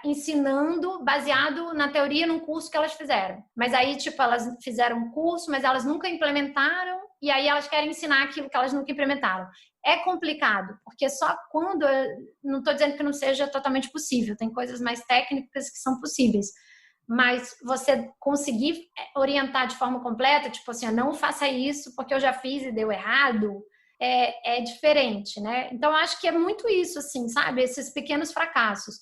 ensinando baseado na teoria num curso que elas fizeram. Mas aí, tipo, elas fizeram um curso, mas elas nunca implementaram, e aí elas querem ensinar aquilo que elas nunca implementaram. É complicado, porque só quando... Não estou dizendo que não seja totalmente possível, tem coisas mais técnicas que são possíveis, mas você conseguir orientar de forma completa, tipo assim, não faça isso porque eu já fiz e deu errado, é diferente, né? Então, acho que é muito isso, assim, sabe? Esses pequenos fracassos.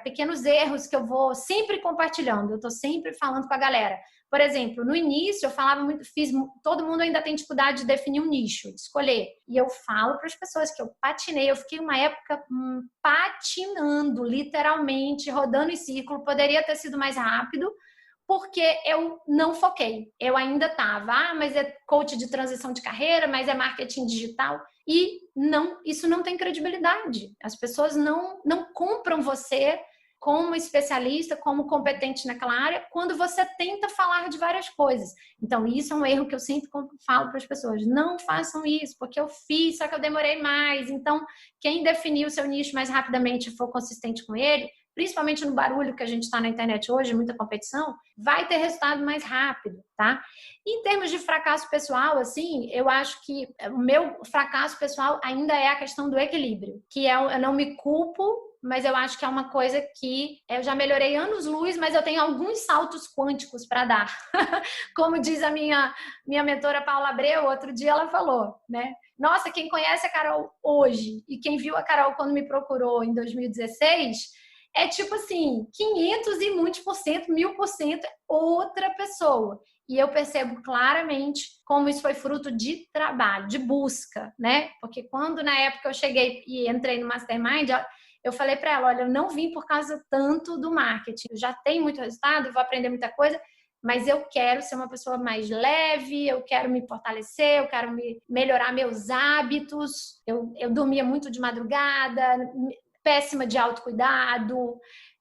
Pequenos erros que eu vou sempre compartilhando, eu estou sempre falando com a galera. Por exemplo, no início eu falava muito, todo mundo ainda tem dificuldade de definir um nicho, de escolher. E eu falo para as pessoas que eu patinei, eu fiquei uma época patinando, literalmente, rodando em círculo, poderia ter sido mais rápido, porque eu não foquei. Eu ainda estava, mas é coach de transição de carreira, mas é marketing digital. E isso não tem credibilidade. As pessoas não compram você como especialista, como competente naquela área, quando você tenta falar de várias coisas. Então, isso é um erro que eu sempre falo para as pessoas. Não façam isso, porque eu fiz, só que eu demorei mais. Então, quem definir o seu nicho mais rapidamente e for consistente com ele, principalmente no barulho que a gente está na internet hoje, muita competição, vai ter resultado mais rápido, tá? Em termos de fracasso pessoal, assim, eu acho que o meu fracasso pessoal ainda é a questão do equilíbrio, que eu não me culpo, mas eu acho que é uma coisa que eu já melhorei anos-luz, mas eu tenho alguns saltos quânticos para dar. Como diz a minha mentora Paula Abreu, outro dia ela falou, né? Nossa, quem conhece a Carol hoje e quem viu a Carol quando me procurou em 2016... é tipo assim, 500 e muitos por cento, 1000% é outra pessoa. E eu percebo claramente como isso foi fruto de trabalho, de busca, né? Porque quando na época eu cheguei e entrei no Mastermind, eu falei para ela, olha, eu não vim por causa tanto do marketing, eu já tenho muito resultado, eu vou aprender muita coisa, mas eu quero ser uma pessoa mais leve, eu quero me fortalecer, eu quero melhorar meus hábitos. Eu dormia muito de madrugada, péssima de autocuidado,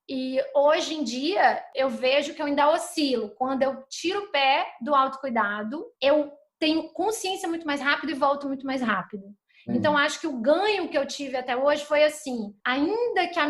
e hoje em dia eu vejo que eu ainda oscilo. Quando eu tiro o pé do autocuidado, eu tenho consciência muito mais rápido e volto muito mais rápido. Então, acho que o ganho que eu tive até hoje foi assim, ainda que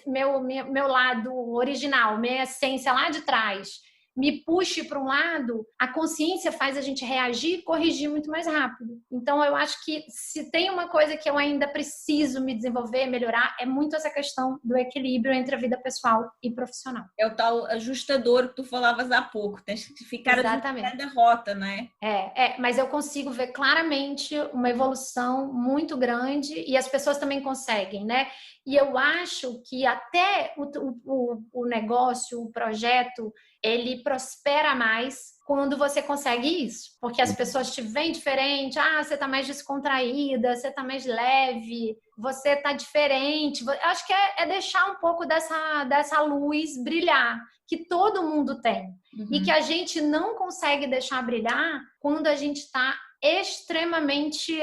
meu lado original, minha essência lá de trás, me puxe para um lado, a consciência faz a gente reagir e corrigir muito mais rápido. Então, eu acho que se tem uma coisa que eu ainda preciso me desenvolver, melhorar, é muito essa questão do equilíbrio entre a vida pessoal e profissional. É o tal ajustador que tu falavas há pouco, tens que ficar ajustando a rota, não é? Mas eu consigo ver claramente uma evolução muito grande e as pessoas também conseguem, né? E eu acho que até o negócio, o projeto, ele prospera mais quando você consegue isso. Porque as pessoas te veem diferente, você tá mais descontraída, você tá mais leve, você tá diferente. Eu acho que é deixar um pouco dessa luz brilhar, que todo mundo tem. E que a gente não consegue deixar brilhar quando a gente tá extremamente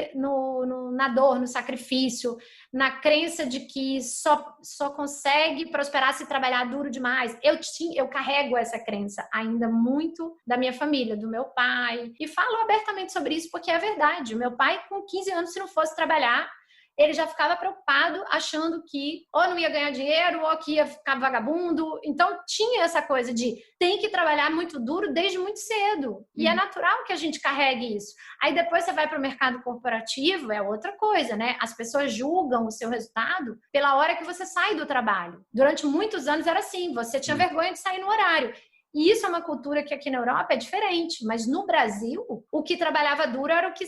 na dor, no sacrifício, na crença de que só consegue prosperar se trabalhar duro demais. Eu carrego essa crença ainda muito da minha família, do meu pai, e falo abertamente sobre isso porque é verdade. O meu pai, com 15 anos, se não fosse trabalhar, ele já ficava preocupado, achando que ou não ia ganhar dinheiro, ou que ia ficar vagabundo. Então, tinha essa coisa de tem que trabalhar muito duro desde muito cedo. E é natural que a gente carregue isso. Aí, depois você vai para o mercado corporativo, é outra coisa, né? As pessoas julgam o seu resultado pela hora que você sai do trabalho. Durante muitos anos era assim, você tinha vergonha de sair no horário. E isso é uma cultura que aqui na Europa é diferente. Mas no Brasil, o que trabalhava duro era o que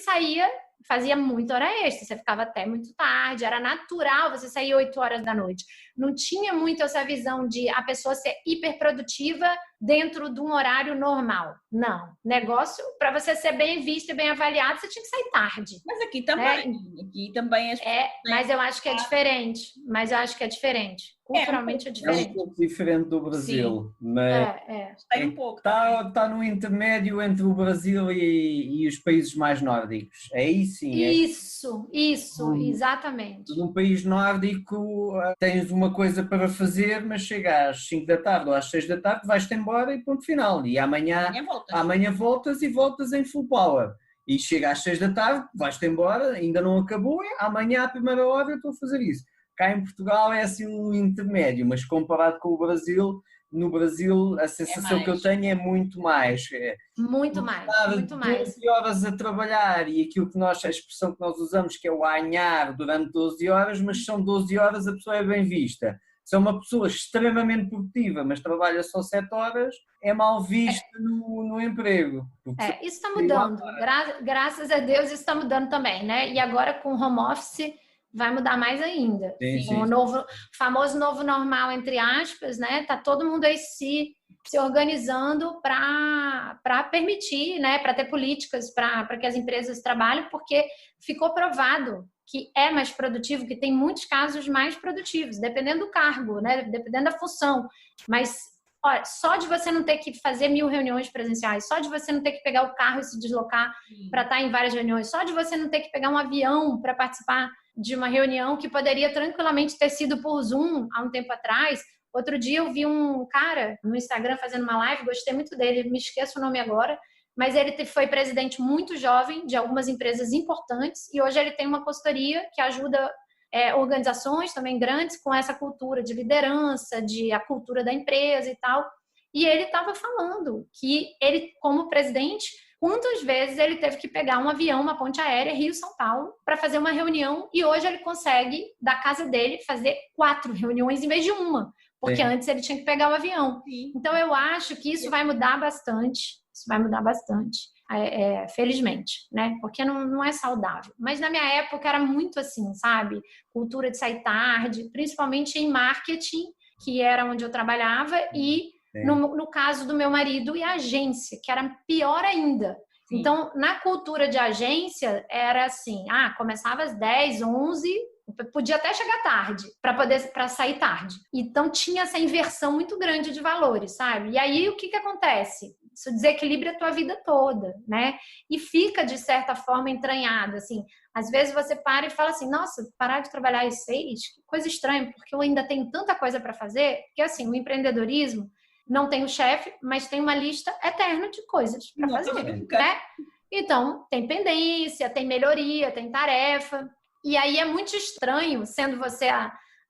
fazia muita hora extra, você ficava até muito tarde, era natural você sair 8 horas da noite. Não tinha muito essa visão de a pessoa ser hiperprodutiva dentro de um horário normal. Não. Negócio, para você ser bem visto e bem avaliado, você tinha que sair tarde. Mas aqui também. Aqui também mas eu acho que é diferente. Culturalmente é diferente. É um pouco diferente do Brasil. Sim. Mas Tem um pouco. Está no intermédio entre o Brasil e os países mais nórdicos. Aí sim. Isso, exatamente. Num país nórdico tens uma coisa para fazer, mas chega às 5 da tarde ou às 6 da tarde, vais-te embora e ponto final. E amanhã voltas e voltas em full power. E chega às 6 da tarde, vais-te embora, ainda não acabou, amanhã à primeira hora eu estou a fazer isso. Cá em Portugal é assim um intermédio, mas comparado com o Brasil, no Brasil a sensação que eu tenho é muito mais. Muito mais. 12 horas a trabalhar e aquilo que a expressão que nós usamos que é o anhar durante 12 horas, mas são 12 horas a pessoa é bem vista. Se é uma pessoa extremamente produtiva, mas trabalha só 7 horas, é mal vista no emprego. Isso está mudando. Graças a Deus isso está mudando também, né? E agora com o home office vai mudar mais ainda. Sim. O famoso novo normal, entre aspas, né? Tá todo mundo aí se organizando para permitir, né? Para ter políticas para que as empresas trabalhem, porque ficou provado que é mais produtivo, que tem muitos casos mais produtivos, dependendo do cargo, né? Dependendo da função. Mas olha, só de você não ter que fazer 1000 reuniões presenciais, só de você não ter que pegar o carro e se deslocar para estar em várias reuniões, só de você não ter que pegar um avião para participar de uma reunião que poderia tranquilamente ter sido por Zoom há um tempo atrás. Outro dia eu vi um cara no Instagram fazendo uma live, gostei muito dele, me esqueço o nome agora, mas ele foi presidente muito jovem de algumas empresas importantes e hoje ele tem uma consultoria que ajuda organizações também grandes com essa cultura de liderança, a cultura da empresa e tal. E ele estava falando que ele, como presidente, quantas vezes ele teve que pegar um avião, uma ponte aérea, Rio-São Paulo, para fazer uma reunião e hoje ele consegue, da casa dele, fazer 4 reuniões em vez de uma, porque antes ele tinha que pegar o avião. Então eu acho que isso vai mudar bastante, felizmente, né? Porque não é saudável. Mas na minha época era muito assim, sabe? Cultura de sair tarde, principalmente em marketing, que era onde eu trabalhava, e no caso do meu marido e a agência, que era pior ainda. Sim. Então, na cultura de agência, era assim, começava às 10, 11, podia até chegar tarde, para sair tarde. Então, tinha essa inversão muito grande de valores, sabe? E aí, o que acontece? Isso desequilibra a tua vida toda, né? E fica, de certa forma, entranhado, assim. Às vezes você para e fala assim, nossa, parar de trabalhar às 6, que coisa estranha, porque eu ainda tenho tanta coisa para fazer. Porque, assim, o empreendedorismo não tem o chefe, mas tem uma lista eterna de coisas para fazer, né? Então, tem pendência, tem melhoria, tem tarefa. E aí é muito estranho, sendo você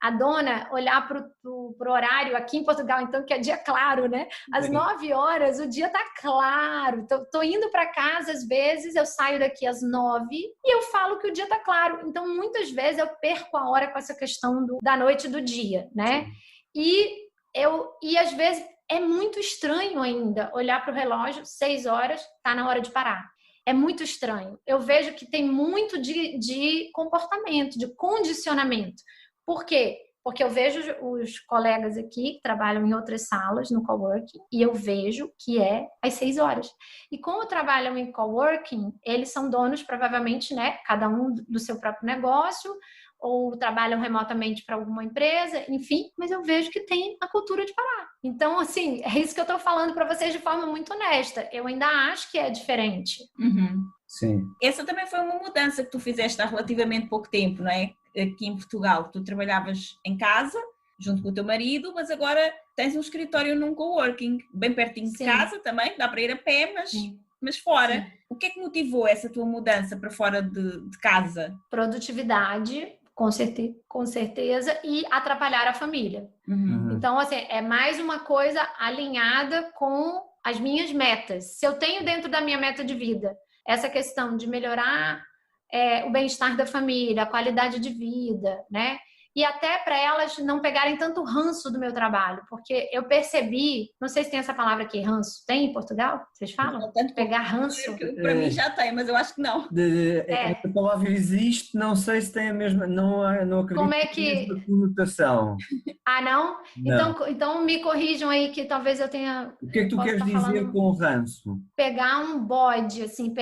a dona, olhar para o horário aqui em Portugal, então, que é dia claro, né? Às 9 horas, o dia tá claro. Tô indo para casa, às vezes, eu saio daqui às 9 e eu falo que o dia tá claro. Então, muitas vezes, eu perco a hora com essa questão da noite e do dia, né? E às vezes, é muito estranho ainda olhar para o relógio, 6 horas, tá na hora de parar. É muito estranho. Eu vejo que tem muito de comportamento, de condicionamento. Por quê? Porque eu vejo os colegas aqui que trabalham em outras salas no coworking e eu vejo que é às 6 horas. E como trabalham em coworking, eles são donos provavelmente, né, cada um do seu próprio negócio ou trabalham remotamente para alguma empresa, enfim, mas eu vejo que tem a cultura de parar. Então, assim, é isso que eu estou falando para vocês de forma muito honesta. Eu ainda acho que é diferente. Uhum. Sim. Essa também foi uma mudança que tu fizeste há relativamente pouco tempo, não é? Aqui em Portugal, tu trabalhavas em casa, junto com o teu marido, mas agora tens um escritório num coworking, bem pertinho de casa também, dá para ir a pé, mas fora. Sim. O que é que motivou essa tua mudança para fora de casa? Produtividade, com certeza, e atrapalhar a família. Uhum. Então, assim, é mais uma coisa alinhada com as minhas metas. Se eu tenho dentro da minha meta de vida essa questão de melhorar o bem-estar da família, a qualidade de vida, né? E até para elas não pegarem tanto ranço do meu trabalho, porque eu percebi, não sei se tem essa palavra aqui, ranço, tem em Portugal? Vocês falam? Não, tanto pegar ranço? Para mim já tem, mas eu acho que não. A palavra existe, não sei se tem a mesma, não acredito. Como é que a mesma conotação. Ah, não? Então me corrijam aí que talvez eu tenha... O que é que tu queres dizer com ranço? Pegar um bode, assim,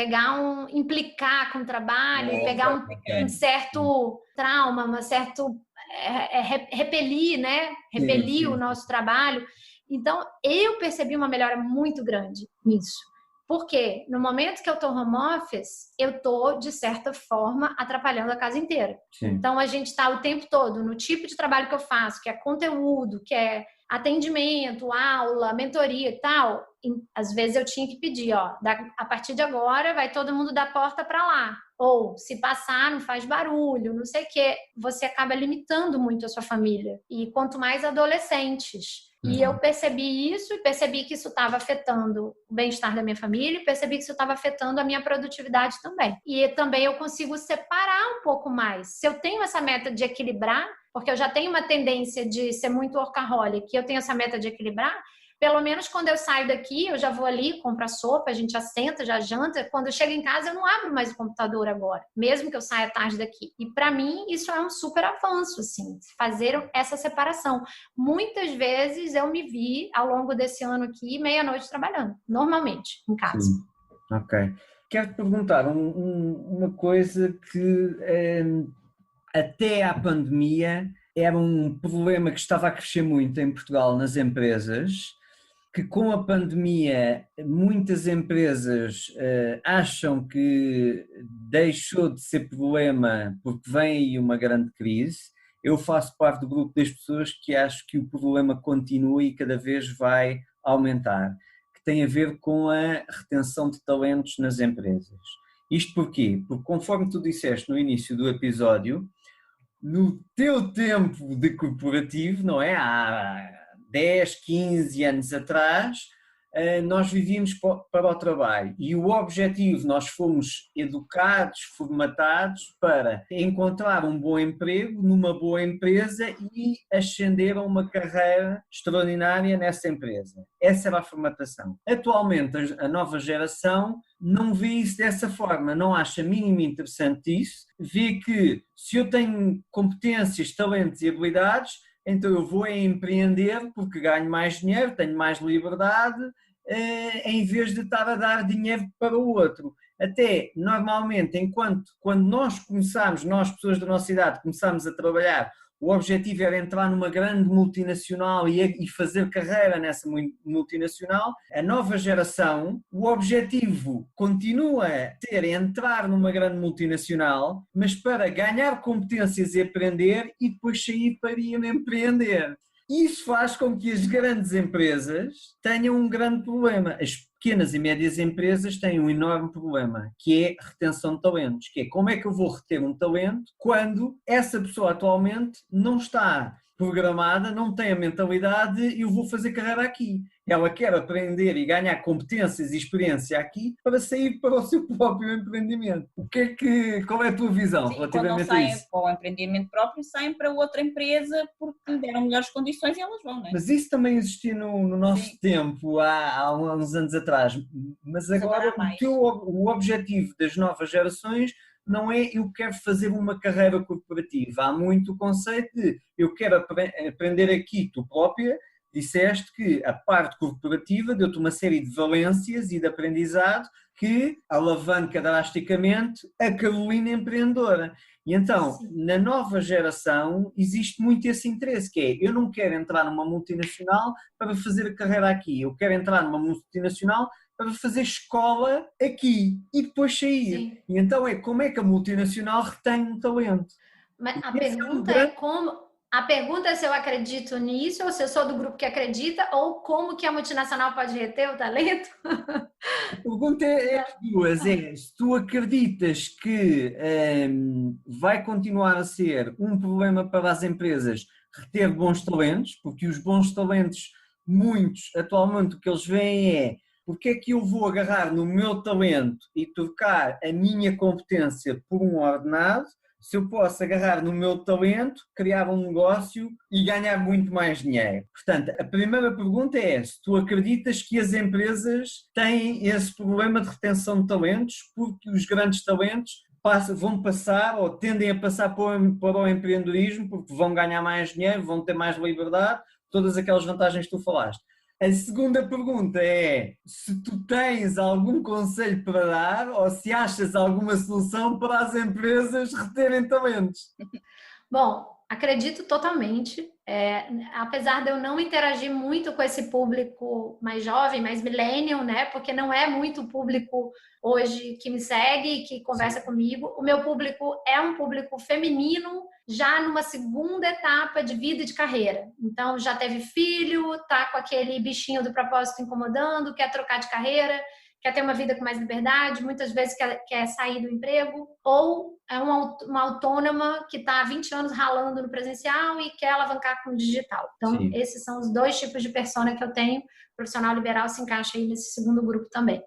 implicar com o trabalho, pegar um certo trauma, uma certo repelir, né? Repelir o nosso trabalho. Então, eu percebi uma melhora muito grande nisso. Porque no momento que eu estou home office, eu estou, de certa forma, atrapalhando a casa inteira. Sim. Então, a gente está o tempo todo no tipo de trabalho que eu faço, que é conteúdo, que é atendimento, aula, mentoria e tal. E, às vezes eu tinha que pedir, a partir de agora vai todo mundo da porta para lá. Ou, se passar, não faz barulho, não sei o quê. Você acaba limitando muito a sua família. E quanto mais adolescentes. E eu percebi isso e percebi que isso estava afetando o bem-estar da minha família e percebi que isso estava afetando a minha produtividade também. E também eu consigo separar um pouco mais. Se eu tenho essa meta de equilibrar, porque eu já tenho uma tendência de ser muito workaholic, eu tenho essa meta de equilibrar, pelo menos quando eu saio daqui, eu já vou ali, compro a sopa, a gente já senta, já janta. Quando eu chego em casa, eu não abro mais o computador agora, mesmo que eu saia tarde daqui. E para mim, isso é um super avanço, assim, fazer essa separação. Muitas vezes eu me vi, ao longo desse ano aqui, meia-noite trabalhando, normalmente, em casa. Sim. Ok. Quero te perguntar uma coisa que até à pandemia era um problema que estava a crescer muito em Portugal nas empresas, que com a pandemia muitas empresas acham que deixou de ser problema porque vem aí uma grande crise. Eu faço parte do grupo das pessoas que acho que o problema continua e cada vez vai aumentar, que tem a ver com a retenção de talentos nas empresas. Isto porquê? Porque conforme tu disseste no início do episódio, no teu tempo de corporativo, não é? Há 10, 15 anos atrás, nós vivíamos para o trabalho e o objetivo, nós fomos educados, formatados para encontrar um bom emprego numa boa empresa e ascender a uma carreira extraordinária nessa empresa. Essa era a formatação. Atualmente, a nova geração não vê isso dessa forma, não acha minimamente interessante isso, vê que se eu tenho competências, talentos e habilidades, então eu vou empreender porque ganho mais dinheiro, tenho mais liberdade, em vez de estar a dar dinheiro para o outro. Até, normalmente, quando nós começamos, nós pessoas da nossa idade, começamos a trabalhar, o objetivo era entrar numa grande multinacional e fazer carreira nessa multinacional. A nova geração, o objetivo continua a ser entrar numa grande multinacional, mas para ganhar competências e aprender e depois sair para ir empreender. Isso faz com que as grandes empresas tenham um grande problema. As pequenas e médias empresas têm um enorme problema, que é a retenção de talentos, que é como é que eu vou reter um talento quando essa pessoa atualmente não está programada, não tem a mentalidade e eu vou fazer carreira aqui. Ela quer aprender e ganhar competências e experiência aqui para sair para o seu próprio empreendimento. Qual é a tua visão relativamente a isso? Quando não saem para o empreendimento próprio, saem para outra empresa porque lhe deram melhores condições e elas vão, não é? Mas isso também existia no nosso tempo, há uns anos atrás. Mas agora o objetivo das novas gerações não é eu quero fazer uma carreira corporativa. Há muito o conceito de eu quero aprender aqui tu própria. Disseste que a parte corporativa deu-te uma série de valências e de aprendizado que alavanca drasticamente a Carolina empreendedora. E então, na nova geração, existe muito esse interesse, que é, eu não quero entrar numa multinacional para fazer carreira aqui, eu quero entrar numa multinacional para fazer escola aqui e depois sair. Sim. E então como é que a multinacional retém um talento? Mas a pergunta é como... A pergunta é se eu acredito nisso, ou se eu sou do grupo que acredita, ou como que a multinacional pode reter o talento? A pergunta é as duas. Se tu acreditas que vai continuar a ser um problema para as empresas reter bons talentos, porque os bons talentos, muitos, atualmente o que eles veem é porque é que eu vou agarrar no meu talento e trocar a minha competência por um ordenado, se eu posso agarrar no meu talento, criar um negócio e ganhar muito mais dinheiro. Portanto, a primeira pergunta é se tu acreditas que as empresas têm esse problema de retenção de talentos porque os grandes talentos vão passar ou tendem a passar para o empreendedorismo porque vão ganhar mais dinheiro, vão ter mais liberdade, todas aquelas vantagens que tu falaste. A segunda pergunta é se tu tens algum conselho para dar ou se achas alguma solução para as empresas reterem talentos. Bom, acredito totalmente. Apesar de eu não interagir muito com esse público mais jovem, mais millennial, né? Porque não é muito o público hoje que me segue e que conversa comigo. O meu público é um público feminino, já numa segunda etapa de vida e de carreira. Então, já teve filho, tá com aquele bichinho do propósito incomodando, quer trocar de carreira, quer ter uma vida com mais liberdade, muitas vezes quer sair do emprego, ou é uma autônoma que está há 20 anos ralando no presencial e quer alavancar com o digital. Então, Sim. Esses são os dois tipos de persona que eu tenho. O profissional liberal se encaixa aí nesse segundo grupo também.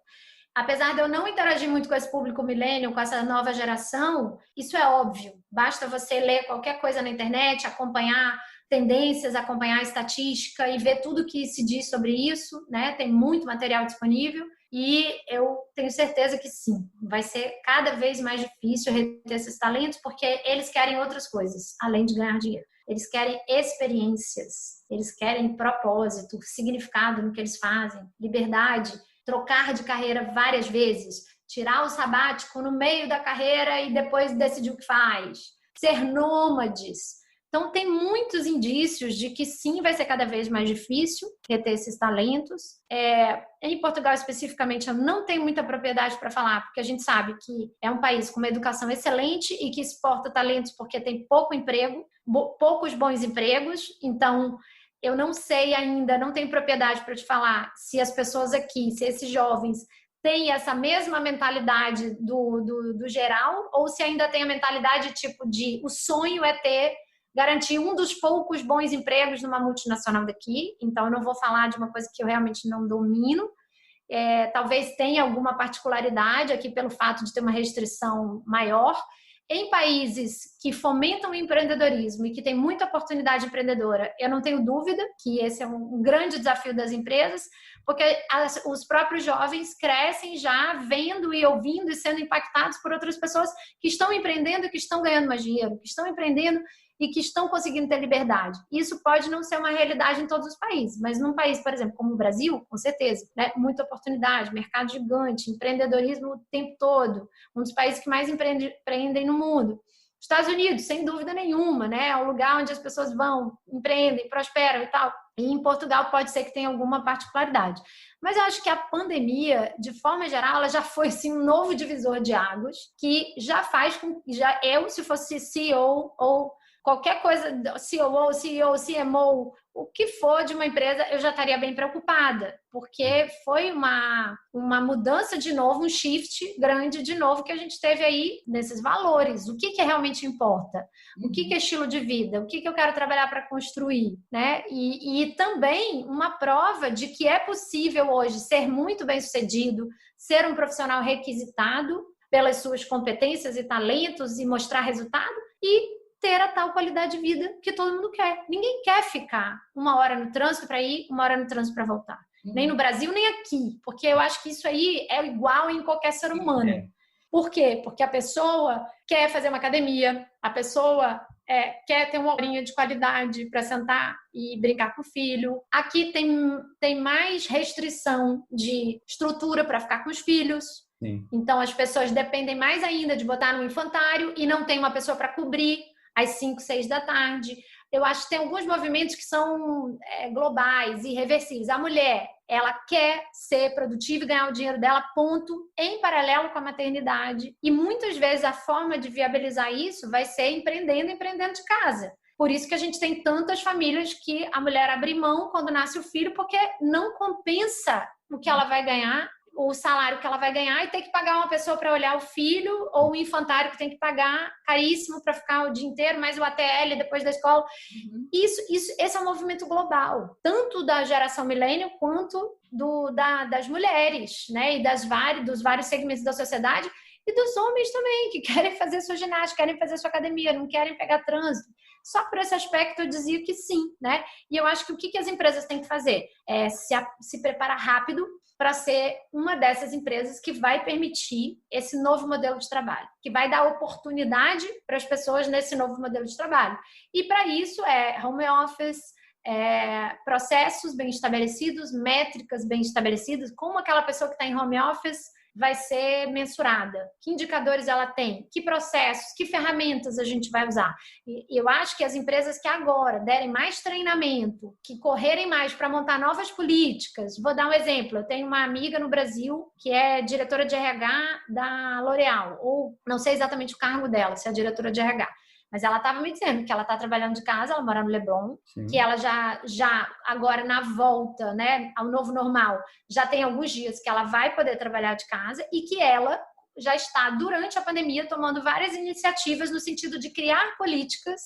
Apesar de eu não interagir muito com esse público millennial, com essa nova geração, isso é óbvio. Basta você ler qualquer coisa na internet, acompanhar tendências, acompanhar a estatística e ver tudo que se diz sobre isso, né? Tem muito material disponível e eu tenho certeza que sim, vai ser cada vez mais difícil reter esses talentos porque eles querem outras coisas, além de ganhar dinheiro. Eles querem experiências, eles querem propósito, significado no que eles fazem, liberdade, trocar de carreira várias vezes, tirar o sabático no meio da carreira e depois decidir o que faz, ser nômades. Então, tem muitos indícios de que sim, vai ser cada vez mais difícil reter esses talentos. Em Portugal, especificamente, eu não tenho muita propriedade para falar, porque a gente sabe que é um país com uma educação excelente e que exporta talentos porque tem pouco emprego, poucos bons empregos. Então, eu não sei ainda, não tenho propriedade para te falar se as pessoas aqui, se esses jovens têm essa mesma mentalidade do geral ou se ainda tem a mentalidade tipo de o sonho é garantir um dos poucos bons empregos numa multinacional daqui. Então, eu não vou falar de uma coisa que eu realmente não domino. Talvez tenha alguma particularidade aqui pelo fato de ter uma restrição maior. Em países que fomentam o empreendedorismo e que tem muita oportunidade empreendedora, eu não tenho dúvida que esse é um grande desafio das empresas, porque os próprios jovens crescem já vendo e ouvindo e sendo impactados por outras pessoas que estão empreendendo e que estão ganhando mais dinheiro, que estão empreendendo e que estão conseguindo ter liberdade. Isso pode não ser uma realidade em todos os países, mas num país, por exemplo, como o Brasil, com certeza, né? Muita oportunidade, mercado gigante, empreendedorismo o tempo todo, um dos países que mais empreendem no mundo. Estados Unidos, sem dúvida nenhuma, né? É um lugar onde as pessoas vão, empreendem, prosperam e tal. E em Portugal pode ser que tenha alguma particularidade. Mas eu acho que a pandemia, de forma geral, ela já foi assim, um novo divisor de águas, que já faz com que eu, se fosse CEO ou qualquer coisa, COO, CEO, CMO, o que for de uma empresa, eu já estaria bem preocupada, porque foi uma mudança de novo, um shift grande de novo que a gente teve aí nesses valores. O que realmente importa? O que é estilo de vida? O que eu quero trabalhar para construir? Né? E também uma prova de que é possível hoje ser muito bem-sucedido, ser um profissional requisitado pelas suas competências e talentos e mostrar resultado e ter a tal qualidade de vida que todo mundo quer. Ninguém quer ficar 1 hora no trânsito para ir, 1 hora no trânsito para voltar. Nem no Brasil, nem aqui. Porque eu acho que isso aí é igual em qualquer ser humano. Por quê? Porque a pessoa quer fazer uma academia, a pessoa quer ter uma horinha de qualidade para sentar e brincar com o filho. Aqui tem mais restrição de estrutura para ficar com os filhos. Sim. Então, as pessoas dependem mais ainda de botar no infantário e não tem uma pessoa para cobrir às 5, 6 da tarde. Eu acho que tem alguns movimentos que são globais e irreversíveis. A mulher, ela quer ser produtiva e ganhar o dinheiro dela, ponto, em paralelo com a maternidade. E muitas vezes a forma de viabilizar isso vai ser empreendendo de casa. Por isso que a gente tem tantas famílias que a mulher abre mão quando nasce o filho, porque não compensa o que ela vai ganhar, o salário que ela vai ganhar, e ter que pagar uma pessoa para olhar o filho, ou um infantário que tem que pagar caríssimo para ficar o dia inteiro, mais o ATL depois da escola. Esse é um movimento global, tanto da geração milênio quanto das mulheres, né? E dos vários segmentos da sociedade, e dos homens também, que querem fazer sua ginástica, querem fazer sua academia, não querem pegar trânsito. Só por esse aspecto eu dizia que sim, né? E eu acho que o que as empresas têm que fazer é se preparar rápido para ser uma dessas empresas que vai permitir esse novo modelo de trabalho, que vai dar oportunidade para as pessoas nesse novo modelo de trabalho. E para isso home office, processos bem estabelecidos, métricas bem estabelecidas, como aquela pessoa que está em home office vai ser mensurada, que indicadores ela tem, que processos, que ferramentas a gente vai usar. E eu acho que as empresas que agora derem mais treinamento, que correrem mais para montar novas políticas, vou dar um exemplo, eu tenho uma amiga no Brasil que é diretora de RH da L'Oréal, ou não sei exatamente o cargo dela, se é diretora de RH, mas ela estava me dizendo que ela está trabalhando de casa, ela mora no Leblon, sim, que ela já agora na volta, né, ao novo normal, já tem alguns dias que ela vai poder trabalhar de casa e que ela já está, durante a pandemia, tomando várias iniciativas no sentido de criar políticas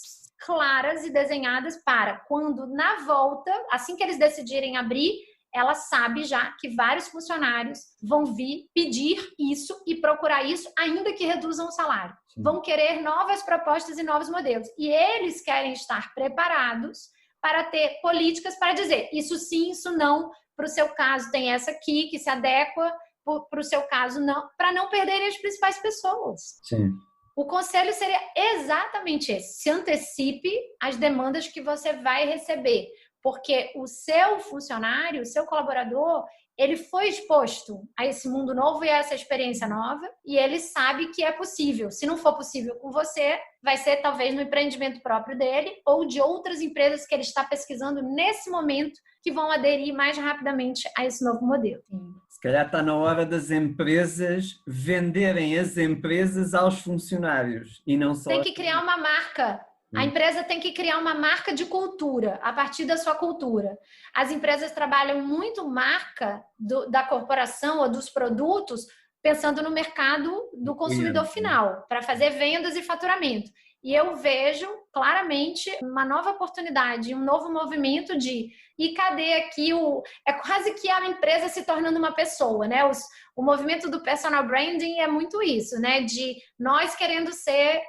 claras e desenhadas para quando, na volta, assim que eles decidirem abrir, ela sabe já que vários funcionários vão vir pedir isso e procurar isso, ainda que reduzam o salário. Sim. Vão querer novas propostas e novos modelos. E eles querem estar preparados para ter políticas para dizer isso sim, isso não, para o seu caso tem essa aqui que se adequa, para o seu caso não, para não perderem as principais pessoas. Sim. O conselho seria exatamente esse: se antecipe às demandas que você vai receber. Porque o seu funcionário, o seu colaborador, ele foi exposto a esse mundo novo e a essa experiência nova, e ele sabe que é possível. Se não for possível com você, vai ser talvez no empreendimento próprio dele ou de outras empresas que ele está pesquisando nesse momento que vão aderir mais rapidamente a esse novo modelo. Se calhar está na hora das empresas venderem as empresas aos funcionários e não só... Tem que criar uma marca. A empresa tem que criar uma marca de cultura, a partir da sua cultura. As empresas trabalham muito marca da corporação ou dos produtos, pensando no mercado do consumidor final, para fazer vendas e faturamento. E eu vejo claramente uma nova oportunidade, um novo movimento e cadê aqui é quase que a empresa se tornando uma pessoa, né? O movimento do personal branding é muito isso, né? De nós querendo ser...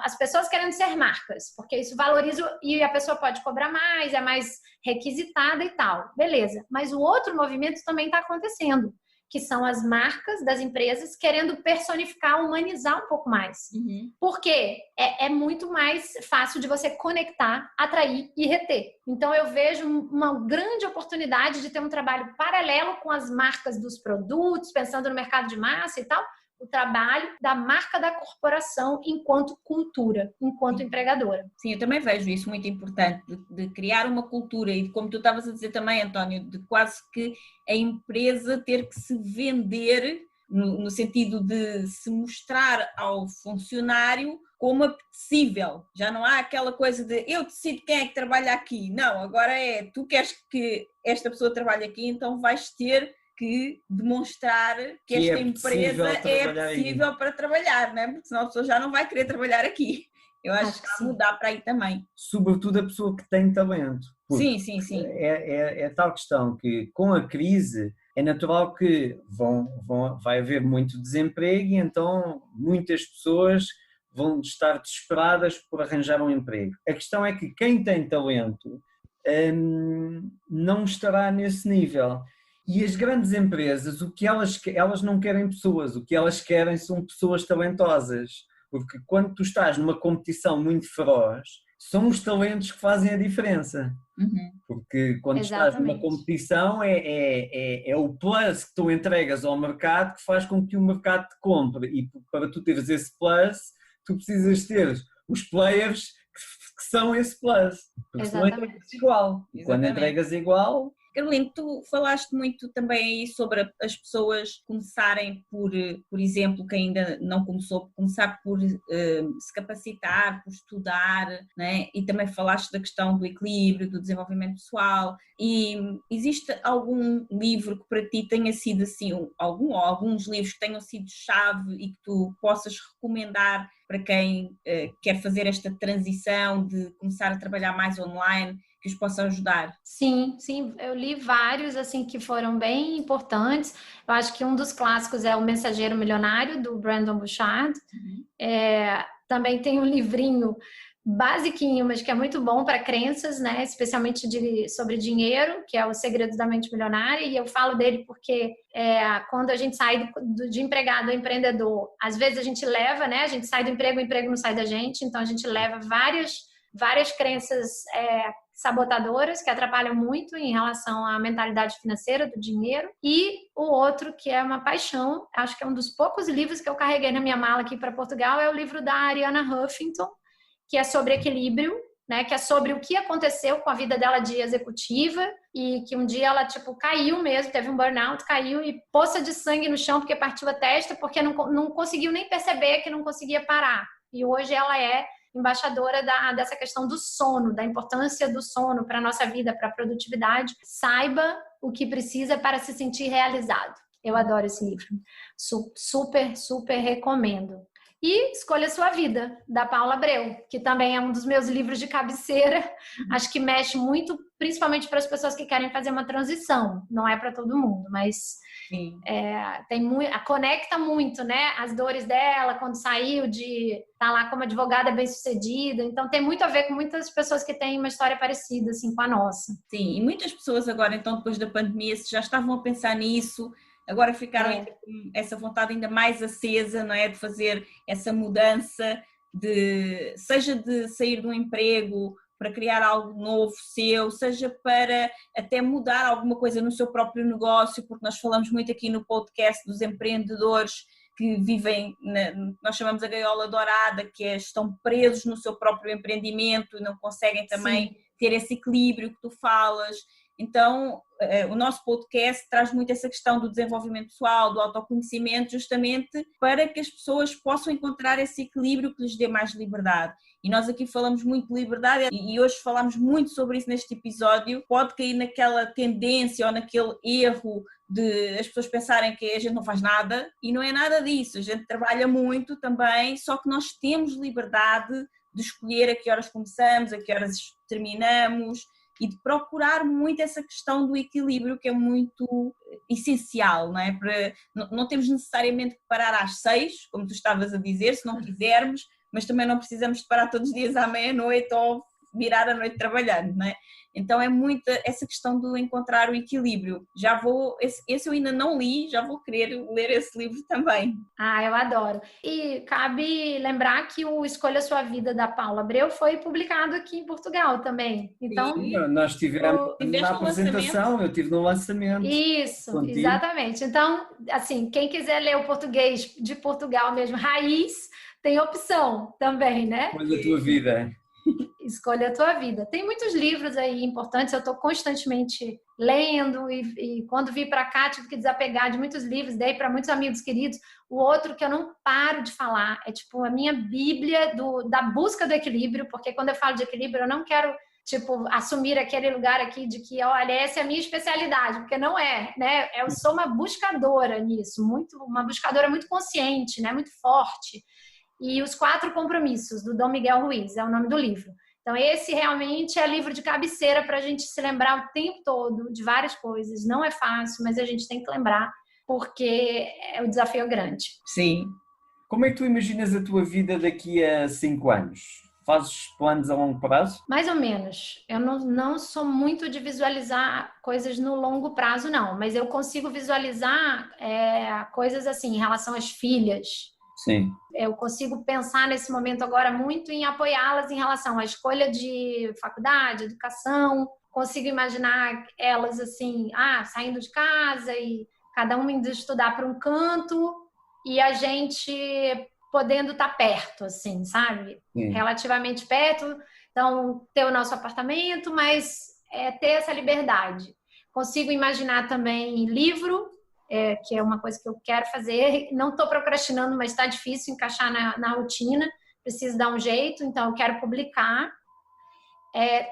As pessoas querendo ser marcas, porque isso valoriza e a pessoa pode cobrar mais, é mais requisitada e tal. Beleza. Mas o outro movimento também está acontecendo, que são as marcas das empresas querendo personificar, humanizar um pouco mais. Porque é muito mais fácil de você conectar, atrair e reter. Então eu vejo uma grande oportunidade de ter um trabalho paralelo com as marcas dos produtos, pensando no mercado de massa e tal, o trabalho da marca da corporação enquanto cultura, enquanto empregadora. Sim, eu também vejo isso muito importante, de criar uma cultura e, como tu estavas a dizer também, António, de quase que a empresa ter que se vender no sentido de se mostrar ao funcionário como apetecível. Já não há aquela coisa de eu decido quem é que trabalha aqui. Não, agora tu queres que esta pessoa trabalhe aqui, então vais ter que demonstrar que esta empresa é apetecível para trabalhar, né? Porque senão a pessoa já não vai querer trabalhar aqui. Eu acho que está a mudar para aí também. Sobretudo a pessoa que tem talento. Sim. É tal questão que com a crise é natural que vai haver muito desemprego e então muitas pessoas vão estar desesperadas por arranjar um emprego. A questão é que quem tem talento não estará nesse nível. E as grandes empresas, o que elas não querem pessoas, o que elas querem são pessoas talentosas. Porque quando tu estás numa competição muito feroz, são os talentos que fazem a diferença. Porque quando estás numa competição é o plus que tu entregas ao mercado que faz com que o mercado te compre. E para tu teres esse plus, tu precisas ter os players que são esse plus. Porque senão entregas igual. E quando entregas igual... Carolina, tu falaste muito também aí sobre as pessoas começarem por exemplo, quem ainda não começar por se capacitar, por estudar, né? E também falaste da questão do equilíbrio, do desenvolvimento pessoal. E existe algum livro que para ti tenha sido assim, alguns livros que tenham sido chave e que tu possas recomendar para quem quer fazer esta transição de começar a trabalhar mais online, que os possa ajudar? Sim, eu li vários assim que foram bem importantes. Eu acho que um dos clássicos é O Mensageiro Milionário, do Brendon Burchard. Também tem um livrinho basiquinho, mas que é muito bom para crenças, né? Especialmente sobre dinheiro, que é O Segredo da Mente Milionária, e eu falo dele porque quando a gente sai de empregado a empreendedor, às vezes a gente leva, né? A gente sai do emprego, o emprego não sai da gente, então a gente leva várias crenças sabotadoras que atrapalham muito em relação à mentalidade financeira do dinheiro. E o outro, que é uma paixão, acho que é um dos poucos livros que eu carreguei na minha mala aqui para Portugal, é o livro da Arianna Huffington, que é sobre equilíbrio, né? Que é sobre o que aconteceu com a vida dela de executiva e que um dia ela caiu mesmo, teve um burnout, caiu e poça de sangue no chão porque partiu a testa, porque não conseguiu nem perceber que não conseguia parar. E hoje ela é embaixadora dessa questão do sono, da importância do sono para a nossa vida, para a produtividade. Saiba o que precisa para se sentir realizado. Eu adoro esse livro. Super, super recomendo. E Escolha Sua Vida, da Paula Abreu, que também é um dos meus livros de cabeceira. Acho que mexe muito, principalmente para as pessoas que querem fazer uma transição. Não é para todo mundo, mas conecta muito, né? As dores dela quando saiu de estar lá como advogada bem-sucedida. Então tem muito a ver com muitas pessoas que têm uma história parecida assim, com a nossa. Sim, e muitas pessoas agora, então, depois da pandemia, já estavam a pensar nisso. Agora ficaram ainda com essa vontade ainda mais acesa, não é? De fazer essa mudança, seja de sair de um emprego para criar algo novo seu, seja para até mudar alguma coisa no seu próprio negócio, porque nós falamos muito aqui no podcast dos empreendedores que vivem, nós chamamos a gaiola dourada, que estão presos no seu próprio empreendimento e não conseguem também ter esse equilíbrio que tu falas. Então, o nosso podcast traz muito essa questão do desenvolvimento pessoal, do autoconhecimento, justamente para que as pessoas possam encontrar esse equilíbrio que lhes dê mais liberdade. E nós aqui falamos muito de liberdade e hoje falamos muito sobre isso neste episódio. Pode cair naquela tendência ou naquele erro de as pessoas pensarem que a gente não faz nada, e não é nada disso. A gente trabalha muito também, só que nós temos liberdade de escolher a que horas começamos, a que horas terminamos, e de procurar muito essa questão do equilíbrio, que é muito essencial, não é? Não temos necessariamente que parar às 6, como tu estavas a dizer, se não quisermos, mas também não precisamos de parar todos os dias à meia-noite ou virar a noite trabalhando, não é? Então é muito essa questão de encontrar o equilíbrio. Esse eu ainda não li, já vou querer ler esse livro também. Eu adoro. E cabe lembrar que o Escolha Sua Vida, da Paula Abreu, foi publicado aqui em Portugal também. Então, nós tivemos na apresentação, eu estive no lançamento. Isso, contigo. Exatamente. Então, assim, quem quiser ler o português de Portugal mesmo, raiz, tem opção também, né? Mas a tua vida. Escolha a tua vida. Tem muitos livros aí importantes, eu estou constantemente lendo e quando vim para cá tive que desapegar de muitos livros, dei para muitos amigos queridos. O outro que eu não paro de falar é tipo a minha bíblia da busca do equilíbrio, porque quando eu falo de equilíbrio eu não quero tipo assumir aquele lugar aqui de que olha, essa é a minha especialidade, porque não é, né? Eu sou uma buscadora nisso, uma buscadora muito consciente, né? Muito forte. E Os 4 Compromissos, do Dom Miguel Ruiz, é o nome do livro. Então, esse realmente é livro de cabeceira para a gente se lembrar o tempo todo de várias coisas. Não é fácil, mas a gente tem que lembrar, porque o desafio é grande. Sim. Como é que tu imaginas a tua vida daqui a 5 anos? Fazes planos a longo prazo? Mais ou menos. Eu não sou muito de visualizar coisas no longo prazo, não. Mas eu consigo visualizar coisas assim, em relação às filhas. Sim. Eu consigo pensar nesse momento agora muito em apoiá-las em relação à escolha de faculdade, educação. Consigo imaginar elas assim, saindo de casa e cada uma indo estudar para um canto e a gente podendo estar perto, assim, sabe? Sim. Relativamente perto. Então, ter o nosso apartamento, mas ter essa liberdade. Consigo imaginar também livro, que é uma coisa que eu quero fazer. Não estou procrastinando, mas está difícil encaixar na rotina. Preciso dar um jeito, então eu quero publicar.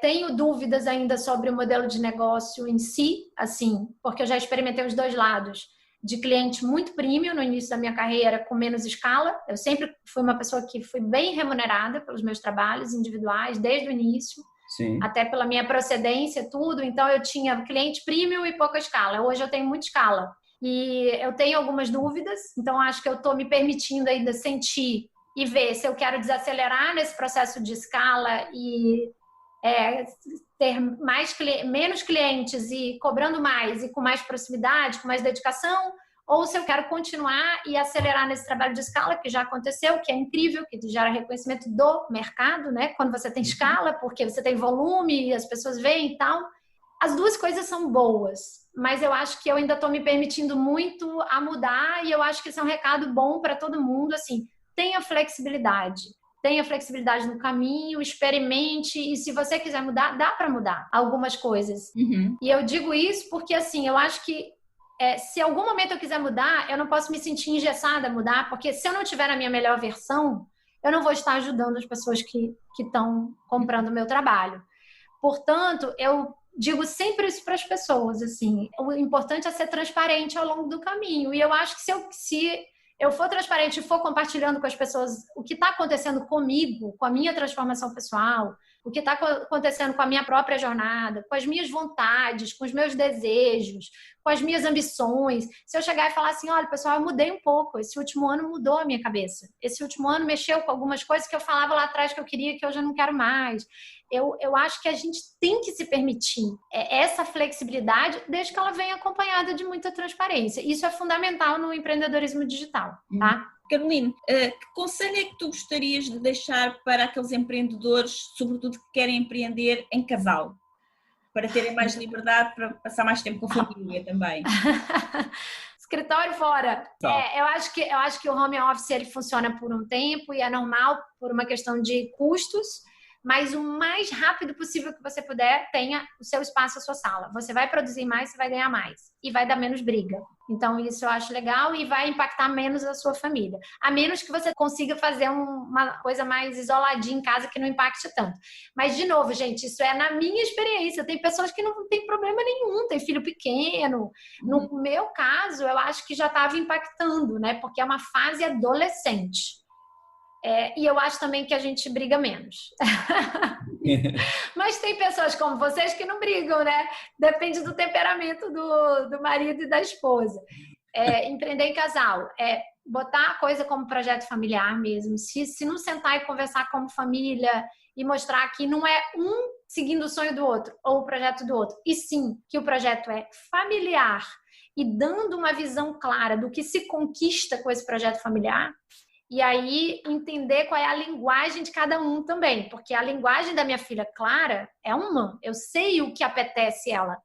Tenho dúvidas ainda sobre o modelo de negócio em si, assim, porque eu já experimentei os dois lados. De cliente muito premium no início da minha carreira, com menos escala. Eu sempre fui uma pessoa que fui bem remunerada pelos meus trabalhos individuais, desde o início. Sim. Até pela minha procedência, tudo. Então, eu tinha cliente premium e pouca escala. Hoje eu tenho muita escala. E eu tenho algumas dúvidas, então acho que eu estou me permitindo ainda sentir e ver se eu quero desacelerar nesse processo de escala e ter menos clientes e cobrando mais e com mais proximidade, com mais dedicação, ou se eu quero continuar e acelerar nesse trabalho de escala, que já aconteceu, que é incrível, que gera reconhecimento do mercado, né? Quando você tem escala, porque você tem volume e as pessoas veem e tal. As duas coisas são boas, mas eu acho que eu ainda estou me permitindo muito a mudar e eu acho que esse é um recado bom para todo mundo, assim, tenha flexibilidade no caminho, experimente e se você quiser mudar, dá para mudar algumas coisas. Uhum. E eu digo isso porque, assim, eu acho que se em algum momento eu quiser mudar, eu não posso me sentir engessada a mudar, porque se eu não tiver a minha melhor versão, eu não vou estar ajudando as pessoas que estão comprando o meu trabalho. Portanto, eu digo sempre isso para as pessoas, assim, o importante é ser transparente ao longo do caminho. E eu acho que se eu for transparente e for compartilhando com as pessoas o que está acontecendo comigo, com a minha transformação pessoal, o que está acontecendo com a minha própria jornada, com as minhas vontades, com os meus desejos, com as minhas ambições. Se eu chegar e falar assim, olha, pessoal, eu mudei um pouco, esse último ano mudou a minha cabeça. Esse último ano mexeu com algumas coisas que eu falava lá atrás que eu queria, que hoje eu não quero mais. Eu acho que a gente tem que se permitir essa flexibilidade, desde que ela venha acompanhada de muita transparência. Isso é fundamental no empreendedorismo digital, tá? Caroline, que conselho é que tu gostarias de deixar para aqueles empreendedores, sobretudo que querem empreender em casal, para terem mais liberdade, para passar mais tempo com a família também? Escritório fora. Eu acho que o home office ele funciona por um tempo e é normal por uma questão de custos, mas o mais rápido possível que você puder, tenha o seu espaço, a sua sala. Você vai produzir mais, você vai ganhar mais e vai dar menos briga. Então, isso eu acho legal e vai impactar menos a sua família. A menos que você consiga fazer uma coisa mais isoladinha em casa que não impacte tanto. Mas, de novo, gente, isso é na minha experiência. Tem pessoas que não tem problema nenhum, tem filho pequeno. No meu caso, eu acho que já estava impactando, né? Porque é uma fase adolescente. E eu acho também que a gente briga menos. Mas tem pessoas como vocês que não brigam, né? Depende do temperamento do marido e da esposa. Empreender em casal, botar a coisa como projeto familiar mesmo. Se não sentar e conversar como família e mostrar que não é um seguindo o sonho do outro ou o projeto do outro, e sim que o projeto é familiar e dando uma visão clara do que se conquista com esse projeto familiar. E aí, entender qual é a linguagem de cada um também. Porque a linguagem da minha filha, Clara, é uma. Eu sei o que apetece ela.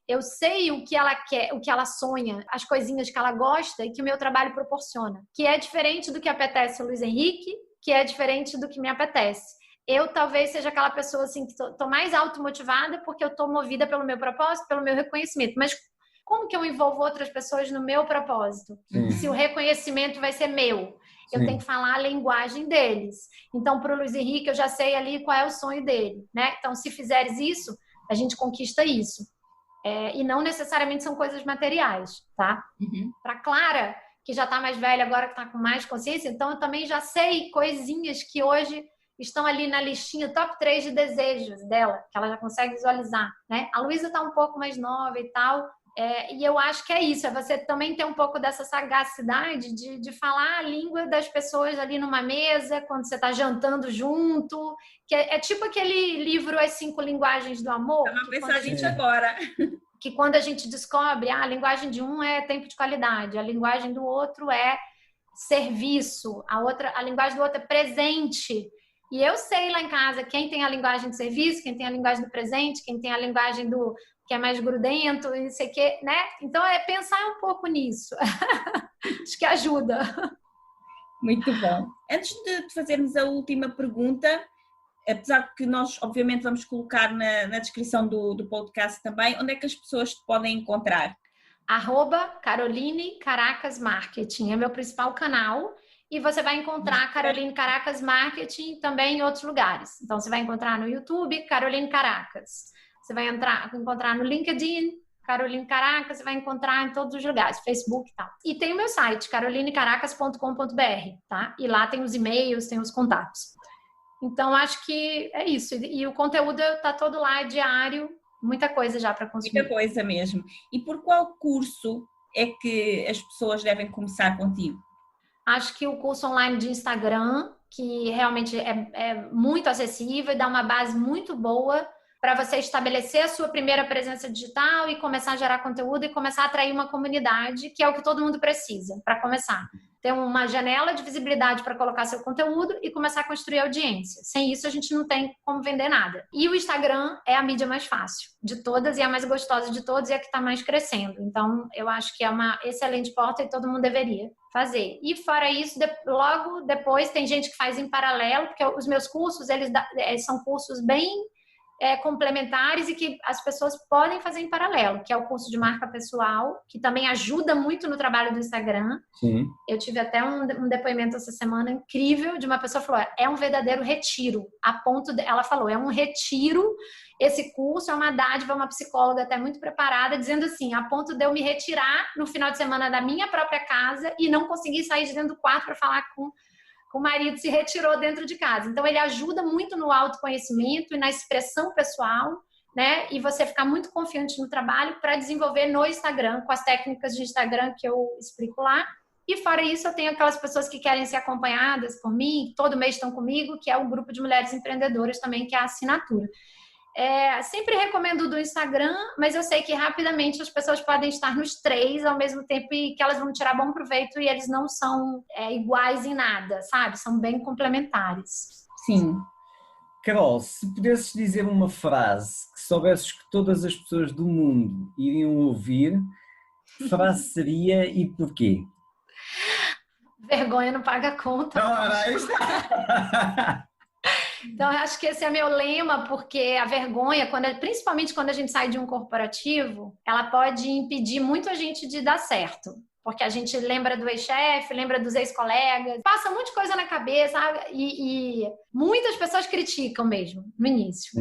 Eu sei o que ela quer, o que ela sonha, as coisinhas que ela gosta e que o meu trabalho proporciona. Que é diferente do que apetece o Luiz Henrique, que é diferente do que me apetece. eu talvez seja aquela pessoa assim que tô mais automotivada porque eu tô movida pelo meu propósito, pelo meu reconhecimento. Mas como que eu envolvo outras pessoas no meu propósito? Sim. Se o reconhecimento vai ser meu, eu tenho que falar a linguagem deles. Então, para o Luiz Henrique, eu já sei ali qual é o sonho dele, né? Então, se fizeres isso, a gente conquista isso. E não necessariamente são coisas materiais, tá? Uhum. Para Clara, que já está mais velha agora, que está com mais consciência, então eu também já sei coisinhas que hoje estão ali na listinha top 3 de desejos dela, que ela já consegue visualizar, né? A Luísa está um pouco mais nova e tal, e eu acho que é isso, é você também ter um pouco dessa sagacidade de falar a língua das pessoas ali numa mesa, quando você está jantando junto, que é tipo aquele livro As 5 Linguagens do Amor. Vamos pensar a gente agora. Que quando a gente descobre, a linguagem de um é tempo de qualidade, a linguagem do outro é serviço, a linguagem do outro é presente. E eu sei lá em casa quem tem a linguagem de serviço, quem tem a linguagem do presente, quem tem a linguagem do que é mais grudento, não sei o quê, né? Então, pensar um pouco nisso. Acho que ajuda. Muito bom. Antes de fazermos a última pergunta, apesar de que nós, obviamente, vamos colocar na descrição do podcast também, onde é que as pessoas te podem encontrar? @Caroline Caracas Marketing é meu principal canal. E você vai encontrar Caroline Caracas Marketing também em outros lugares. Então, você vai encontrar no YouTube, Caroline Caracas. Você vai encontrar no LinkedIn, Caroline Caracas. Você vai encontrar em todos os lugares, Facebook e tal. E tem o meu site, carolinecaracas.com.br, tá? E lá tem os e-mails, tem os contatos. Então, acho que é isso. E o conteúdo tá todo lá, diário. Muita coisa já para consumir. Muita coisa mesmo. E por qual curso é que as pessoas devem começar contigo? Acho que o curso online de Instagram, que realmente é muito acessível e dá uma base muito boa para você estabelecer a sua primeira presença digital e começar a gerar conteúdo e começar a atrair uma comunidade, que é o que todo mundo precisa para começar. Ter uma janela de visibilidade para colocar seu conteúdo e começar a construir audiência. Sem isso, a gente não tem como vender nada. E o Instagram é a mídia mais fácil de todas e a mais gostosa de todas e a que está mais crescendo. Então, eu acho que é uma excelente porta e todo mundo deveria fazer. E fora isso, logo depois tem gente que faz em paralelo, porque os meus cursos, eles são cursos bem complementares e que as pessoas podem fazer em paralelo, que é o curso de marca pessoal, que também ajuda muito no trabalho do Instagram. Sim. Eu tive até um depoimento essa semana incrível de uma pessoa que falou, é um verdadeiro retiro, ela falou, é um retiro, esse curso é uma dádiva, uma psicóloga até muito preparada, dizendo assim, a ponto de eu me retirar no final de semana da minha própria casa e não conseguir sair de dentro do quarto para falar com o marido, se retirou dentro de casa. Então, ele ajuda muito no autoconhecimento e na expressão pessoal, né? E você ficar muito confiante no trabalho para desenvolver no Instagram, com as técnicas de Instagram que eu explico lá. E fora isso, eu tenho aquelas pessoas que querem ser acompanhadas por mim, que todo mês estão comigo, que é o grupo de mulheres empreendedoras também, que é a assinatura. Sempre recomendo do Instagram, mas eu sei que rapidamente as pessoas podem estar nos 3 ao mesmo tempo e que elas vão tirar bom proveito e eles não são iguais em nada, sabe? São bem complementares. Sim. Carol, se pudesses dizer uma frase que soubesses que todas as pessoas do mundo iriam ouvir, que frase seria e porquê? Vergonha não paga conta. Ora, está. Então, eu acho que esse é meu lema, porque a vergonha, principalmente quando a gente sai de um corporativo, ela pode impedir muito a gente de dar certo. Porque a gente lembra do ex-chefe, lembra dos ex-colegas, passa muita coisa na cabeça e muitas pessoas criticam mesmo no início.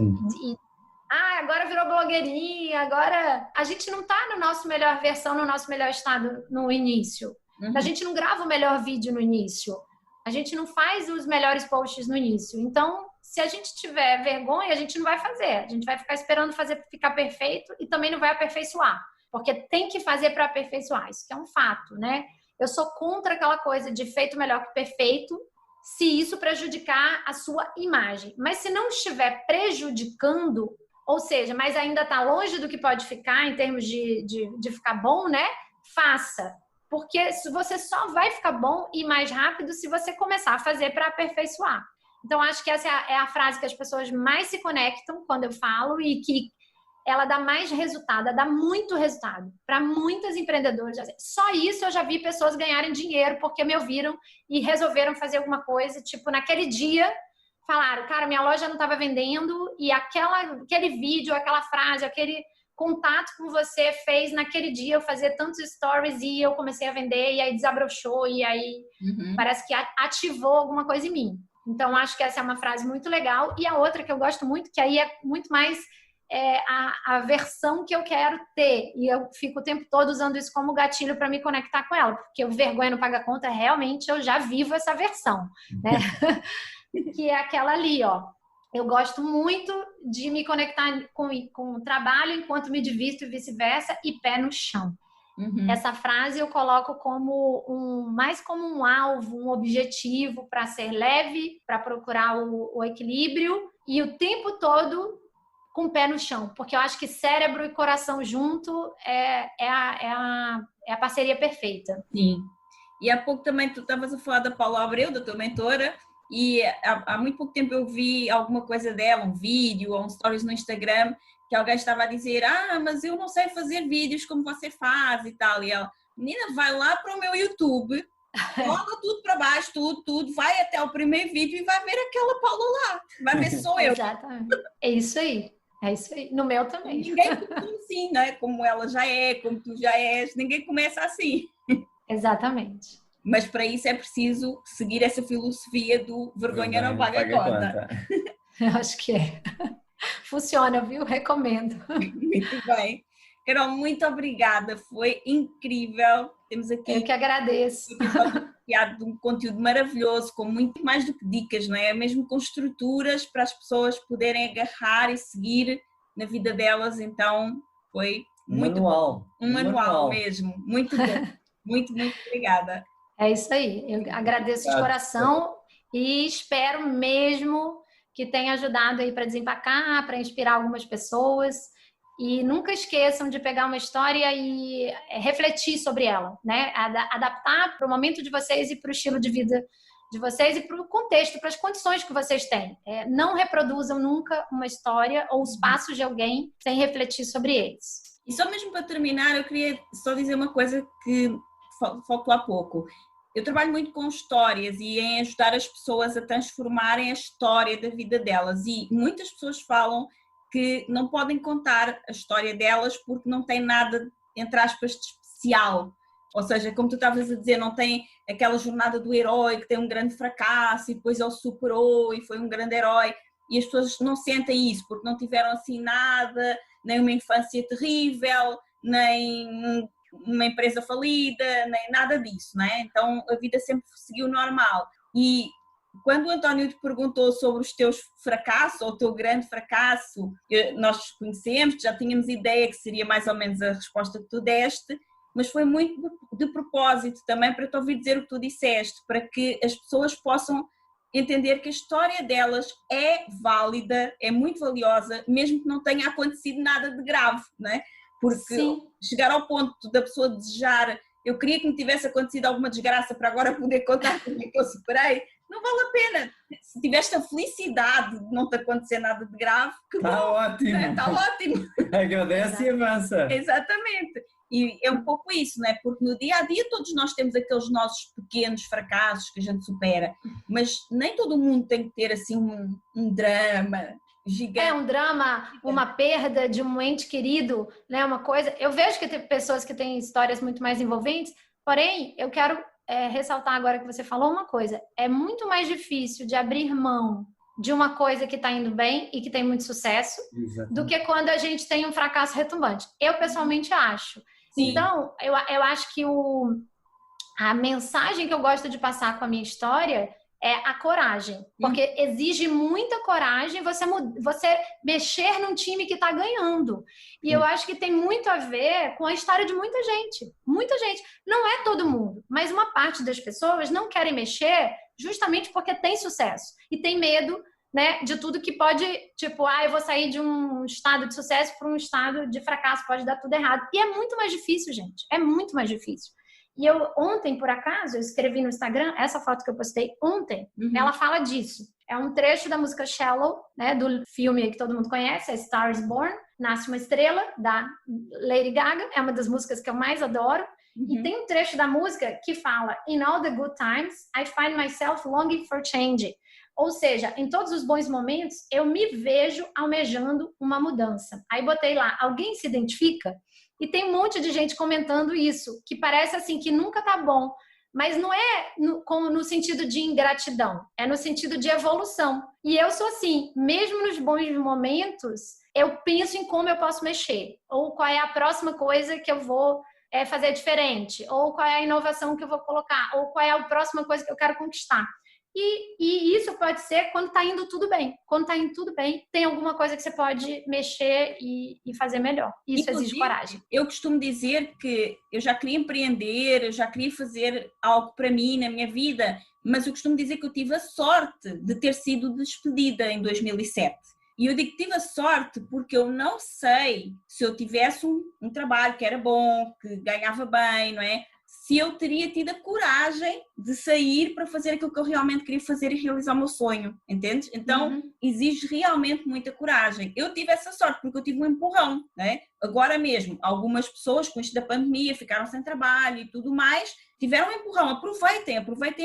Agora virou blogueirinha, agora... A gente não está na nossa melhor versão, no nosso melhor estado no início. A gente não grava o melhor vídeo no início. A gente não faz os melhores posts no início. Então, se a gente tiver vergonha, a gente não vai fazer. A gente vai ficar esperando ficar perfeito e também não vai aperfeiçoar. Porque tem que fazer para aperfeiçoar. Isso que é um fato, né? Eu sou contra aquela coisa de feito melhor que perfeito, se isso prejudicar a sua imagem. Mas se não estiver prejudicando, ou seja, mas ainda está longe do que pode ficar em termos de ficar bom, né? Faça. Porque você só vai ficar bom e mais rápido se você começar a fazer para aperfeiçoar. Então, acho que essa é a frase que as pessoas mais se conectam quando eu falo e que ela dá mais resultado, ela dá muito resultado para muitas empreendedoras. Só isso eu já vi pessoas ganharem dinheiro porque me ouviram e resolveram fazer alguma coisa. Tipo, naquele dia, falaram, cara, minha loja não estava vendendo e aquele vídeo, aquela frase, aquele contato com você fez naquele dia eu fazer tantos stories e eu comecei a vender e aí desabrochou e aí parece que ativou alguma coisa em mim. Então, acho que essa é uma frase muito legal. E a outra que eu gosto muito, que aí é muito mais a versão que eu quero ter. E eu fico o tempo todo usando isso como gatilho para me conectar com ela. Porque o vergonha não paga conta, realmente eu já vivo essa versão, né? Que é aquela ali, ó. Eu gosto muito de me conectar com o trabalho enquanto me divirto e vice-versa, e pé no chão. Essa frase eu coloco mais como um alvo, um objetivo para ser leve, para procurar o equilíbrio e o tempo todo com o pé no chão, porque eu acho que cérebro e coração junto é a parceria perfeita. Sim. E há pouco também tu estavas a falar da Paula Abreu, da tua mentora, e há muito pouco tempo eu vi alguma coisa dela, um vídeo ou um stories no Instagram, que alguém estava a dizer, mas eu não sei fazer vídeos como você faz e tal. E ela, menina, vai lá para o meu YouTube, coloca tudo para baixo, tudo, vai até o primeiro vídeo e vai ver aquela Paula lá. Vai ver sou eu. Exatamente. É isso aí. No meu também. Ninguém começa assim, né? Como ela já é, como tu já és, ninguém começa assim. Exatamente. Mas para isso é preciso seguir essa filosofia do vergonha não paga conta. Eu acho que é. Funciona, viu? Recomendo. Muito bem. Carol, muito obrigada. Foi incrível. Temos aqui... Eu que agradeço. Um conteúdo maravilhoso, com muito mais do que dicas, não é? Mesmo com estruturas para as pessoas poderem agarrar e seguir na vida delas. Então, foi muito bom. Um manual mesmo. Muito bom. Muito obrigada. É isso aí. Eu agradeço de coração e espero mesmo que tenha ajudado aí para desempacar, para inspirar algumas pessoas. E nunca esqueçam de pegar uma história e refletir sobre ela, né? Adaptar para o momento de vocês e para o estilo de vida de vocês e para o contexto, para as condições que vocês têm. Não reproduzam nunca uma história ou os passos de alguém sem refletir sobre eles. E só mesmo para terminar, eu queria só dizer uma coisa que faltou há pouco. Eu trabalho muito com histórias e em ajudar as pessoas a transformarem a história da vida delas. E muitas pessoas falam que não podem contar a história delas porque não tem nada, entre aspas, de especial. Ou seja, como tu estavas a dizer, não tem aquela jornada do herói que tem um grande fracasso e depois ele superou e foi um grande herói. E as pessoas não sentem isso porque não tiveram assim nada, nem uma infância terrível, nem uma empresa falida, nem nada disso, né? Então a vida sempre seguiu normal. E quando o António te perguntou sobre os teus fracassos, ou o teu grande fracasso, nós conhecemos, já tínhamos ideia que seria mais ou menos a resposta que tu deste, mas foi muito de propósito também para te ouvir dizer o que tu disseste, para que as pessoas possam entender que a história delas é válida, é muito valiosa, mesmo que não tenha acontecido nada de grave, né? Porque chegar ao ponto da pessoa desejar, eu queria que me tivesse acontecido alguma desgraça para agora poder contar como é que eu superei, não vale a pena. Se tiveste a felicidade de não te acontecer nada de grave, que está bom, ótimo. Está ótimo. Agradece e avança. Exatamente. E é um pouco isso, não é? Porque no dia a dia todos nós temos aqueles nossos pequenos fracassos que a gente supera, mas nem todo mundo tem que ter assim um drama gigante. Um drama, uma perda de um ente querido, né? Uma coisa. Eu vejo que tem pessoas que têm histórias muito mais envolventes, porém, eu quero ressaltar agora que você falou uma coisa. É muito mais difícil de abrir mão de uma coisa que está indo bem e que tem muito sucesso, do que quando a gente tem um fracasso retumbante. Eu, pessoalmente, acho. Sim. Então, eu acho que a mensagem que eu gosto de passar com a minha história é a coragem. Porque exige muita coragem você mexer num time que está ganhando. E eu acho que tem muito a ver com a história de muita gente. Muita gente. Não é todo mundo, mas uma parte das pessoas não querem mexer justamente porque tem sucesso. E tem medo, né, de tudo que pode, tipo, eu vou sair de um estado de sucesso para um estado de fracasso, pode dar tudo errado. E é muito mais difícil, gente. É muito mais difícil. E eu, ontem, por acaso, eu escrevi no Instagram, essa foto que eu postei ontem, ela fala disso. É um trecho da música Shallow, né, do filme que todo mundo conhece, A Star is Born, Nasce uma Estrela, da Lady Gaga, é uma das músicas que eu mais adoro. E tem um trecho da música que fala: In all the good times, I find myself longing for change. Ou seja, em todos os bons momentos, eu me vejo almejando uma mudança. Aí botei lá, alguém se identifica? E tem um monte de gente comentando isso, que parece assim, que nunca tá bom. Mas não é no sentido de ingratidão, é no sentido de evolução. E eu sou assim, mesmo nos bons momentos, eu penso em como eu posso mexer, ou qual é a próxima coisa que eu vou fazer diferente, ou qual é a inovação que eu vou colocar, ou qual é a próxima coisa que eu quero conquistar. E isso pode ser quando está indo tudo bem. Quando está indo tudo bem, tem alguma coisa que você pode mexer e fazer melhor. Isso exige coragem. Eu costumo dizer que eu já queria empreender, eu já queria fazer algo para mim na minha vida, mas eu costumo dizer que eu tive a sorte de ter sido despedida em 2007. E eu digo que tive a sorte porque eu não sei se eu tivesse um trabalho que era bom, que ganhava bem, não é? Se eu teria tido a coragem de sair para fazer aquilo que eu realmente queria fazer e realizar o meu sonho, entendes? Então, exige realmente muita coragem. Eu tive essa sorte porque eu tive um empurrão, né? Agora mesmo, algumas pessoas com isto da pandemia ficaram sem trabalho e tudo mais, tiveram um empurrão. Aproveitem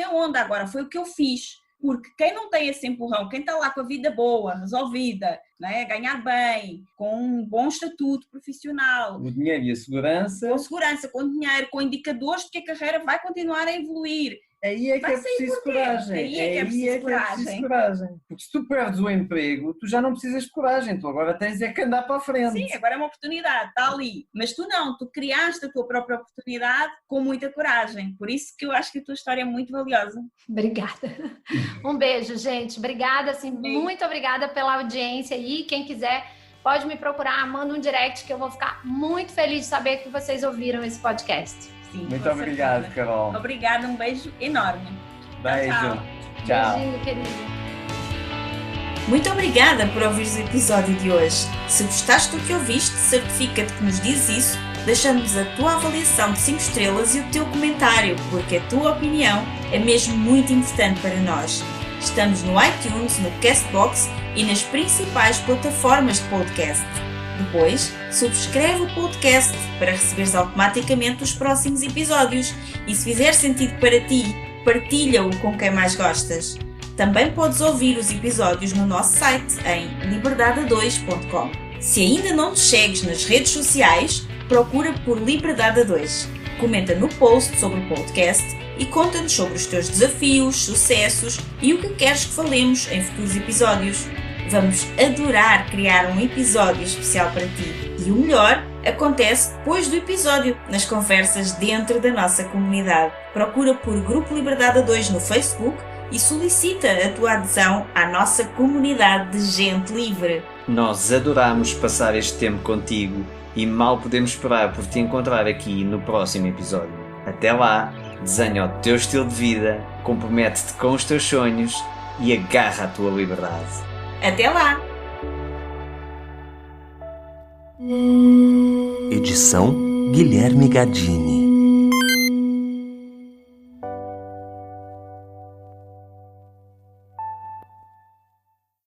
a onda agora, foi o que eu fiz. Porque quem não tem esse empurrão, quem está lá com a vida boa, resolvida, né? Ganhar bem, com um bom estatuto profissional. O dinheiro e a segurança. Com segurança, com dinheiro, com indicadores de que a carreira vai continuar a evoluir. Aí é que é preciso coragem. Aí é que é preciso coragem. Porque se tu perdes o emprego, tu já não precisas de coragem. Tu agora tens que andar para a frente. Sim, agora é uma oportunidade, está ali. Mas tu não, tu criaste a tua própria oportunidade com muita coragem. Por isso que eu acho que a tua história é muito valiosa. Obrigada. Um beijo, gente. Obrigada, assim, muito obrigada pela audiência aí. Quem quiser pode me procurar, manda um direct que eu vou ficar muito feliz de saber que vocês ouviram esse podcast. Sim, muito obrigado, Carol. Obrigada, um beijo enorme. Beijo. Tchau. Beijinho, querido. Muito obrigada por ouvires o episódio de hoje. Se gostaste do que ouviste, certifica-te que nos dizes isso, deixando-nos a tua avaliação de 5 estrelas e o teu comentário, porque a tua opinião é mesmo muito importante para nós. Estamos no iTunes, no Castbox e nas principais plataformas de podcast. Depois, subscreve o podcast para receberes automaticamente os próximos episódios e, se fizer sentido para ti, partilha-o com quem mais gostas. Também podes ouvir os episódios no nosso site em liberdade2.com. Se ainda não nos segues nas redes sociais, procura por Liberdade 2. Comenta no post sobre o podcast e conta-nos sobre os teus desafios, sucessos e o que queres que falemos em futuros episódios. Vamos adorar criar um episódio especial para ti. E o melhor acontece depois do episódio, nas conversas dentro da nossa comunidade. Procura por Grupo Liberdade 2 no Facebook e solicita a tua adesão à nossa comunidade de gente livre. Nós adoramos passar este tempo contigo e mal podemos esperar por te encontrar aqui no próximo episódio. Até lá, desenha o teu estilo de vida, compromete-te com os teus sonhos e agarra a tua liberdade. Até lá! Edição Guilherme Gadini.